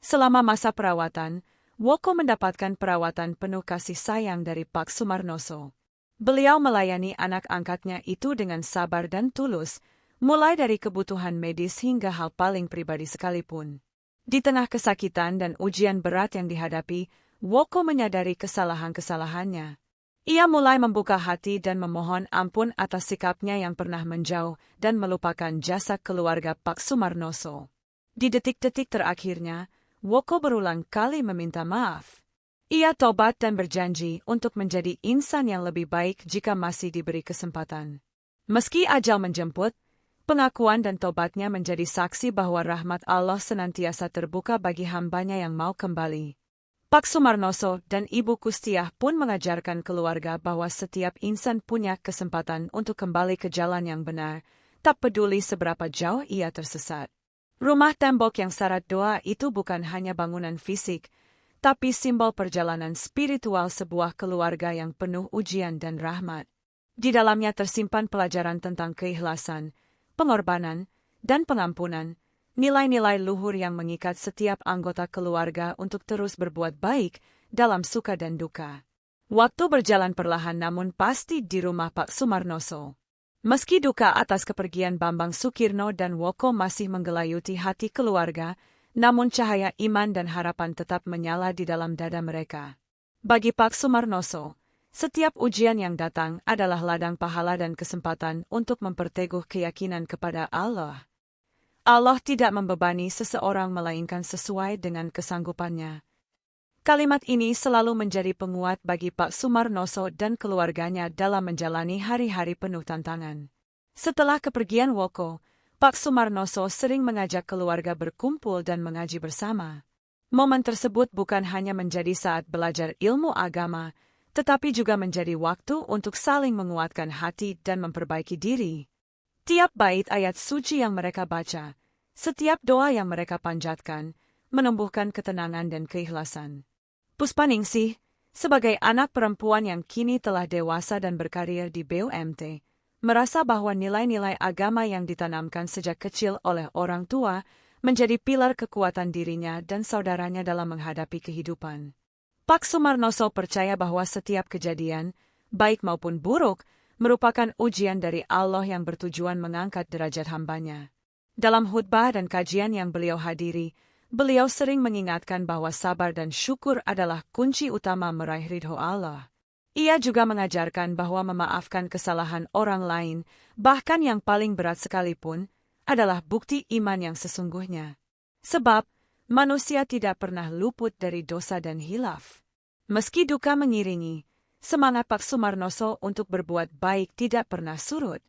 A: Selama masa perawatan, Woko mendapatkan perawatan penuh kasih sayang dari Pak Sumarnoso. Beliau melayani anak angkatnya itu dengan sabar dan tulus, mulai dari kebutuhan medis hingga hal paling pribadi sekalipun. Di tengah kesakitan dan ujian berat yang dihadapi, Woko menyadari kesalahan-kesalahannya. Ia mulai membuka hati dan memohon ampun atas sikapnya yang pernah menjauh dan melupakan jasa keluarga Pak Sumarnoso. Di detik-detik terakhirnya, Woko berulang kali meminta maaf. Ia tobat dan berjanji untuk menjadi insan yang lebih baik jika masih diberi kesempatan. Meski ajal menjemput, pengakuan dan tobatnya menjadi saksi bahwa rahmat Allah senantiasa terbuka bagi hambanya yang mau kembali. Pak Sumarnoso dan Ibu Kustiah pun mengajarkan keluarga bahwa setiap insan punya kesempatan untuk kembali ke jalan yang benar, tak peduli seberapa jauh ia tersesat. Rumah tembok yang syarat doa itu bukan hanya bangunan fisik, tapi simbol perjalanan spiritual sebuah keluarga yang penuh ujian dan rahmat. Di dalamnya tersimpan pelajaran tentang keikhlasan, pengorbanan, dan pengampunan, nilai-nilai luhur yang mengikat setiap anggota keluarga untuk terus berbuat baik dalam suka dan duka. Waktu berjalan perlahan namun pasti di rumah Pak Sumarnoso. Meski duka atas kepergian Bambang Sukirno dan Woko masih menggelayuti hati keluarga, namun cahaya iman dan harapan tetap menyala di dalam dada mereka. Bagi Pak Sumarnoso, setiap ujian yang datang adalah ladang pahala dan kesempatan untuk memperteguh keyakinan kepada Allah. Allah tidak membebani seseorang melainkan sesuai dengan kesanggupannya. Kalimat ini selalu menjadi penguat bagi Pak Sumarnoso dan keluarganya dalam menjalani hari-hari penuh tantangan. Setelah kepergian Woko, Pak Sumarnoso sering mengajak keluarga berkumpul dan mengaji bersama. Momen tersebut bukan hanya menjadi saat belajar ilmu agama, tetapi juga menjadi waktu untuk saling menguatkan hati dan memperbaiki diri. Tiap bait ayat suci yang mereka baca, setiap doa yang mereka panjatkan, menumbuhkan ketenangan dan keikhlasan. Puspaningsih, sebagai anak perempuan yang kini telah dewasa dan berkarir di BUMT, merasa bahwa nilai-nilai agama yang ditanamkan sejak kecil oleh orang tua menjadi pilar kekuatan dirinya dan saudaranya dalam menghadapi kehidupan. Pak Sumarnoso percaya bahwa setiap kejadian, baik maupun buruk, merupakan ujian dari Allah yang bertujuan mengangkat derajat hambanya. Dalam khutbah dan kajian yang beliau hadiri, beliau sering mengingatkan bahwa sabar dan syukur adalah kunci utama meraih ridho Allah. Ia juga mengajarkan bahwa memaafkan kesalahan orang lain, bahkan yang paling berat sekalipun, adalah bukti iman yang sesungguhnya. Sebab, manusia tidak pernah luput dari dosa dan hilaf. Meski duka mengiringi, semangat Pak Sumarnoso untuk berbuat baik tidak pernah surut.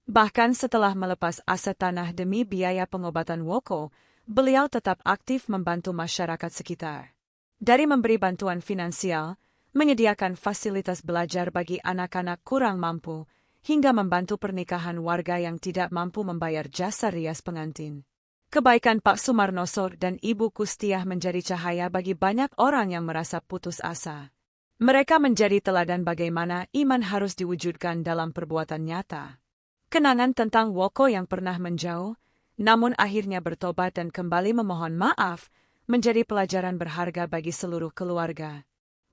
A: Bahkan setelah melepas aset tanah demi biaya pengobatan Woko, beliau tetap aktif membantu masyarakat sekitar. Dari memberi bantuan finansial, menyediakan fasilitas belajar bagi anak-anak kurang mampu, hingga membantu pernikahan warga yang tidak mampu membayar jasa rias pengantin. Kebaikan Pak Sumarnoso dan Ibu Kustiah menjadi cahaya bagi banyak orang yang merasa putus asa. Mereka menjadi teladan bagaimana iman harus diwujudkan dalam perbuatan nyata. Kenangan tentang Woko yang pernah menjauh, namun akhirnya bertobat dan kembali memohon maaf, menjadi pelajaran berharga bagi seluruh keluarga.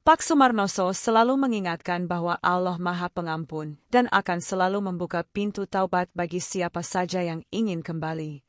A: Pak Sumarnoso selalu mengingatkan bahwa Allah Maha Pengampun dan akan selalu membuka pintu taubat bagi siapa saja yang ingin kembali.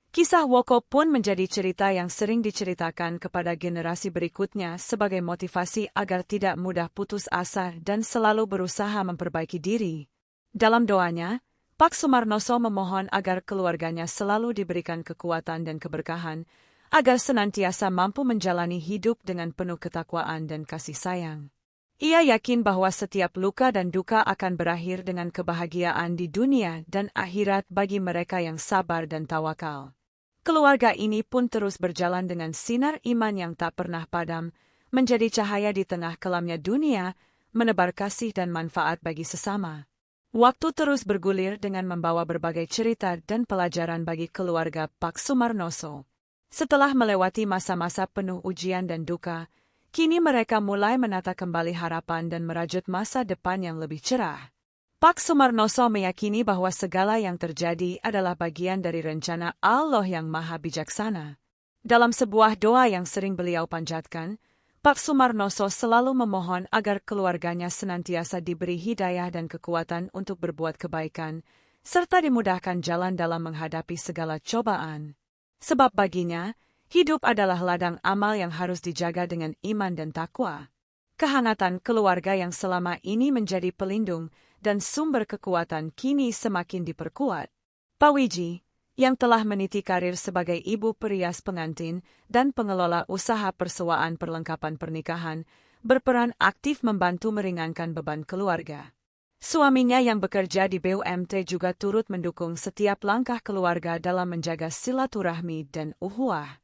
A: Kisah Woko pun menjadi cerita yang sering diceritakan kepada generasi berikutnya sebagai motivasi agar tidak mudah putus asa dan selalu berusaha memperbaiki diri. Dalam doanya, Pak Sumarnoso memohon agar keluarganya selalu diberikan kekuatan dan keberkahan, agar senantiasa mampu menjalani hidup dengan penuh ketakwaan dan kasih sayang. Ia yakin bahwa setiap luka dan duka akan berakhir dengan kebahagiaan di dunia dan akhirat bagi mereka yang sabar dan tawakal. Keluarga ini pun terus berjalan dengan sinar iman yang tak pernah padam, menjadi cahaya di tengah kelamnya dunia, menebar kasih dan manfaat bagi sesama. Waktu terus bergulir dengan membawa berbagai cerita dan pelajaran bagi keluarga Pak Sumarnoso. Setelah melewati masa-masa penuh ujian dan duka, kini mereka mulai menata kembali harapan dan merajut masa depan yang lebih cerah. Pak Sumarnoso meyakini bahwa segala yang terjadi adalah bagian dari rencana Allah yang maha bijaksana. Dalam sebuah doa yang sering beliau panjatkan, Pak Sumarnoso selalu memohon agar keluarganya senantiasa diberi hidayah dan kekuatan untuk berbuat kebaikan, serta dimudahkan jalan dalam menghadapi segala cobaan. Sebab baginya, hidup adalah ladang amal yang harus dijaga dengan iman dan takwa. Kehangatan keluarga yang selama ini menjadi pelindung dan sumber kekuatan kini semakin diperkuat. Pak Wiji, yang telah meniti karir sebagai ibu perias pengantin dan pengelola usaha persuaan perlengkapan pernikahan, berperan aktif membantu meringankan beban keluarga. Suaminya yang bekerja di BUMT juga turut mendukung setiap langkah keluarga dalam menjaga silaturahmi dan ukhuwah.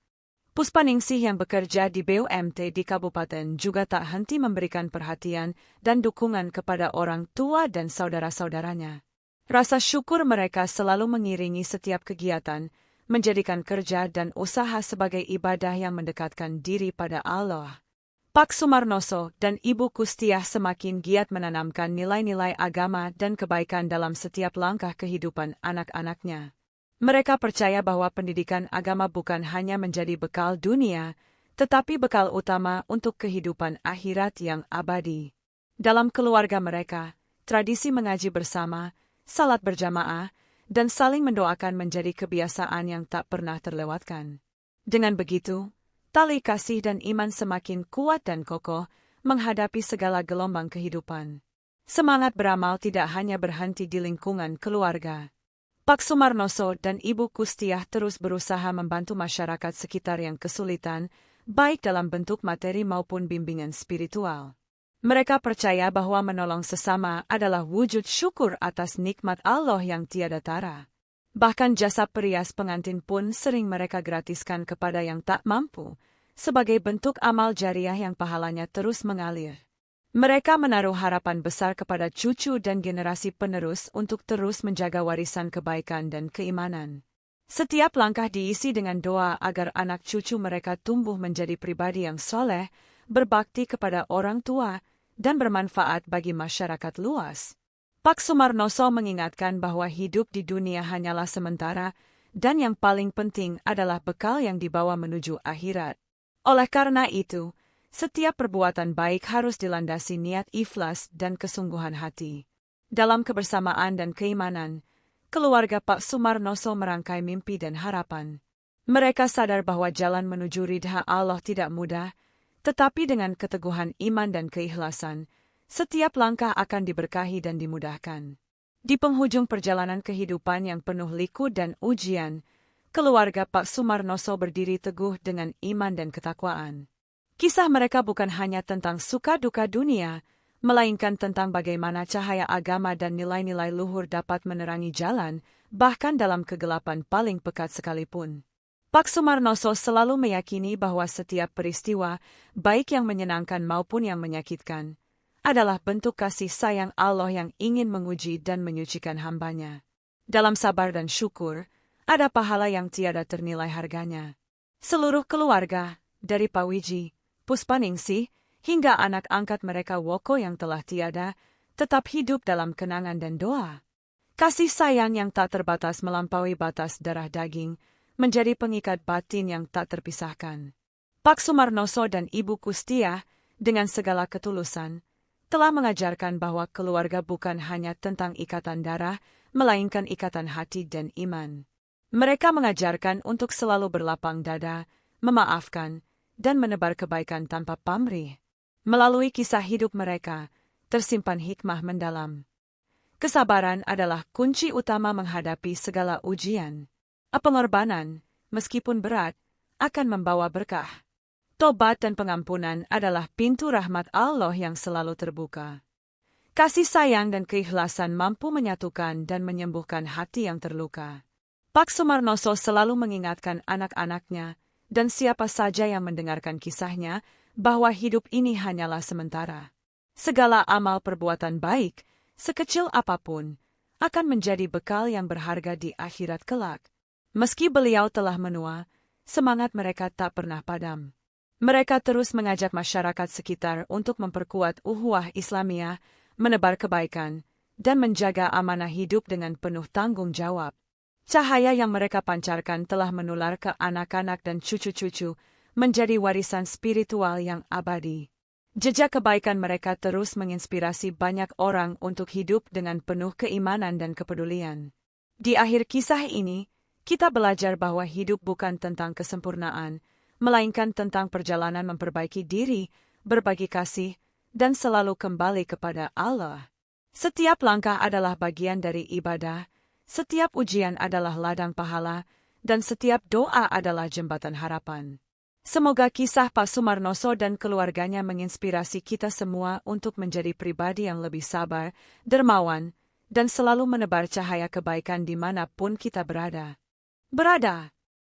A: Puspaningsih yang bekerja di BUMT di kabupaten juga tak henti memberikan perhatian dan dukungan kepada orang tua dan saudara-saudaranya. Rasa syukur mereka selalu mengiringi setiap kegiatan, menjadikan kerja dan usaha sebagai ibadah yang mendekatkan diri pada Allah. Pak Sumarnoso dan Ibu Kustiah semakin giat menanamkan nilai-nilai agama dan kebaikan dalam setiap langkah kehidupan anak-anaknya. Mereka percaya bahwa pendidikan agama bukan hanya menjadi bekal dunia, tetapi bekal utama untuk kehidupan akhirat yang abadi. Dalam keluarga mereka, tradisi mengaji bersama, salat berjamaah, dan saling mendoakan menjadi kebiasaan yang tak pernah terlewatkan. Dengan begitu, tali kasih dan iman semakin kuat dan kokoh menghadapi segala gelombang kehidupan. Semangat beramal tidak hanya berhenti di lingkungan keluarga. Pak Sumarnoso dan Ibu Kustiah terus berusaha membantu masyarakat sekitar yang kesulitan, baik dalam bentuk materi maupun bimbingan spiritual. Mereka percaya bahwa menolong sesama adalah wujud syukur atas nikmat Allah yang tiada tara. Bahkan jasa perias pengantin pun sering mereka gratiskan kepada yang tak mampu, sebagai bentuk amal jariah yang pahalanya terus mengalir. Mereka menaruh harapan besar kepada cucu dan generasi penerus untuk terus menjaga warisan kebaikan dan keimanan. Setiap langkah diisi dengan doa agar anak cucu mereka tumbuh menjadi pribadi yang soleh, berbakti kepada orang tua, dan bermanfaat bagi masyarakat luas. Pak Sumarnoso mengingatkan bahwa hidup di dunia hanyalah sementara, dan yang paling penting adalah bekal yang dibawa menuju akhirat. Oleh karena itu, setiap perbuatan baik harus dilandasi niat ikhlas dan kesungguhan hati. Dalam kebersamaan dan keimanan, keluarga Pak Sumarnoso merangkai mimpi dan harapan. Mereka sadar bahwa jalan menuju ridha Allah tidak mudah, tetapi dengan keteguhan iman dan keikhlasan, setiap langkah akan diberkahi dan dimudahkan. Di penghujung perjalanan kehidupan yang penuh liku dan ujian, keluarga Pak Sumarnoso berdiri teguh dengan iman dan ketakwaan. Kisah mereka bukan hanya tentang suka duka dunia, melainkan tentang bagaimana cahaya agama dan nilai-nilai luhur dapat menerangi jalan, bahkan dalam kegelapan paling pekat sekalipun. Pak Sumarnoso selalu meyakini bahwa setiap peristiwa, baik yang menyenangkan maupun yang menyakitkan, adalah bentuk kasih sayang Allah yang ingin menguji dan menyucikan hambanya. Dalam sabar dan syukur, ada pahala yang tiada ternilai harganya. Seluruh keluarga, dari Pak Wiji, Puspaningsih, hingga anak angkat mereka Woko yang telah tiada, tetap hidup dalam kenangan dan doa. Kasih sayang yang tak terbatas melampaui batas darah daging, menjadi pengikat batin yang tak terpisahkan. Pak Sumarnoso dan Ibu Kustiah, dengan segala ketulusan, telah mengajarkan bahwa keluarga bukan hanya tentang ikatan darah, melainkan ikatan hati dan iman. Mereka mengajarkan untuk selalu berlapang dada, memaafkan, dan menebar kebaikan tanpa pamrih. Melalui kisah hidup mereka, tersimpan hikmah mendalam. Kesabaran adalah kunci utama menghadapi segala ujian. Pengorbanan, meskipun berat, akan membawa berkah. Tobat dan pengampunan adalah pintu rahmat Allah yang selalu terbuka. Kasih sayang dan keikhlasan mampu menyatukan dan menyembuhkan hati yang terluka. Pak Sumarnoso selalu mengingatkan anak-anaknya, dan siapa saja yang mendengarkan kisahnya, bahwa hidup ini hanyalah sementara. Segala amal perbuatan baik, sekecil apapun, akan menjadi bekal yang berharga di akhirat kelak. Meski beliau telah menua, semangat mereka tak pernah padam. Mereka terus mengajak masyarakat sekitar untuk memperkuat ukhuwah Islamiyah, menebar kebaikan, dan menjaga amanah hidup dengan penuh tanggung jawab. Cahaya yang mereka pancarkan telah menular ke anak-anak dan cucu-cucu, menjadi warisan spiritual yang abadi. Jejak kebaikan mereka terus menginspirasi banyak orang untuk hidup dengan penuh keimanan dan kepedulian. Di akhir kisah ini, kita belajar bahwa hidup bukan tentang kesempurnaan, melainkan tentang perjalanan memperbaiki diri, berbagi kasih, dan selalu kembali kepada Allah. Setiap langkah adalah bagian dari ibadah, setiap ujian adalah ladang pahala, dan setiap doa adalah jembatan harapan. Semoga kisah Pak Sumarnoso dan keluarganya menginspirasi kita semua untuk menjadi pribadi yang lebih sabar, dermawan, dan selalu menebar cahaya kebaikan dimanapun kita berada.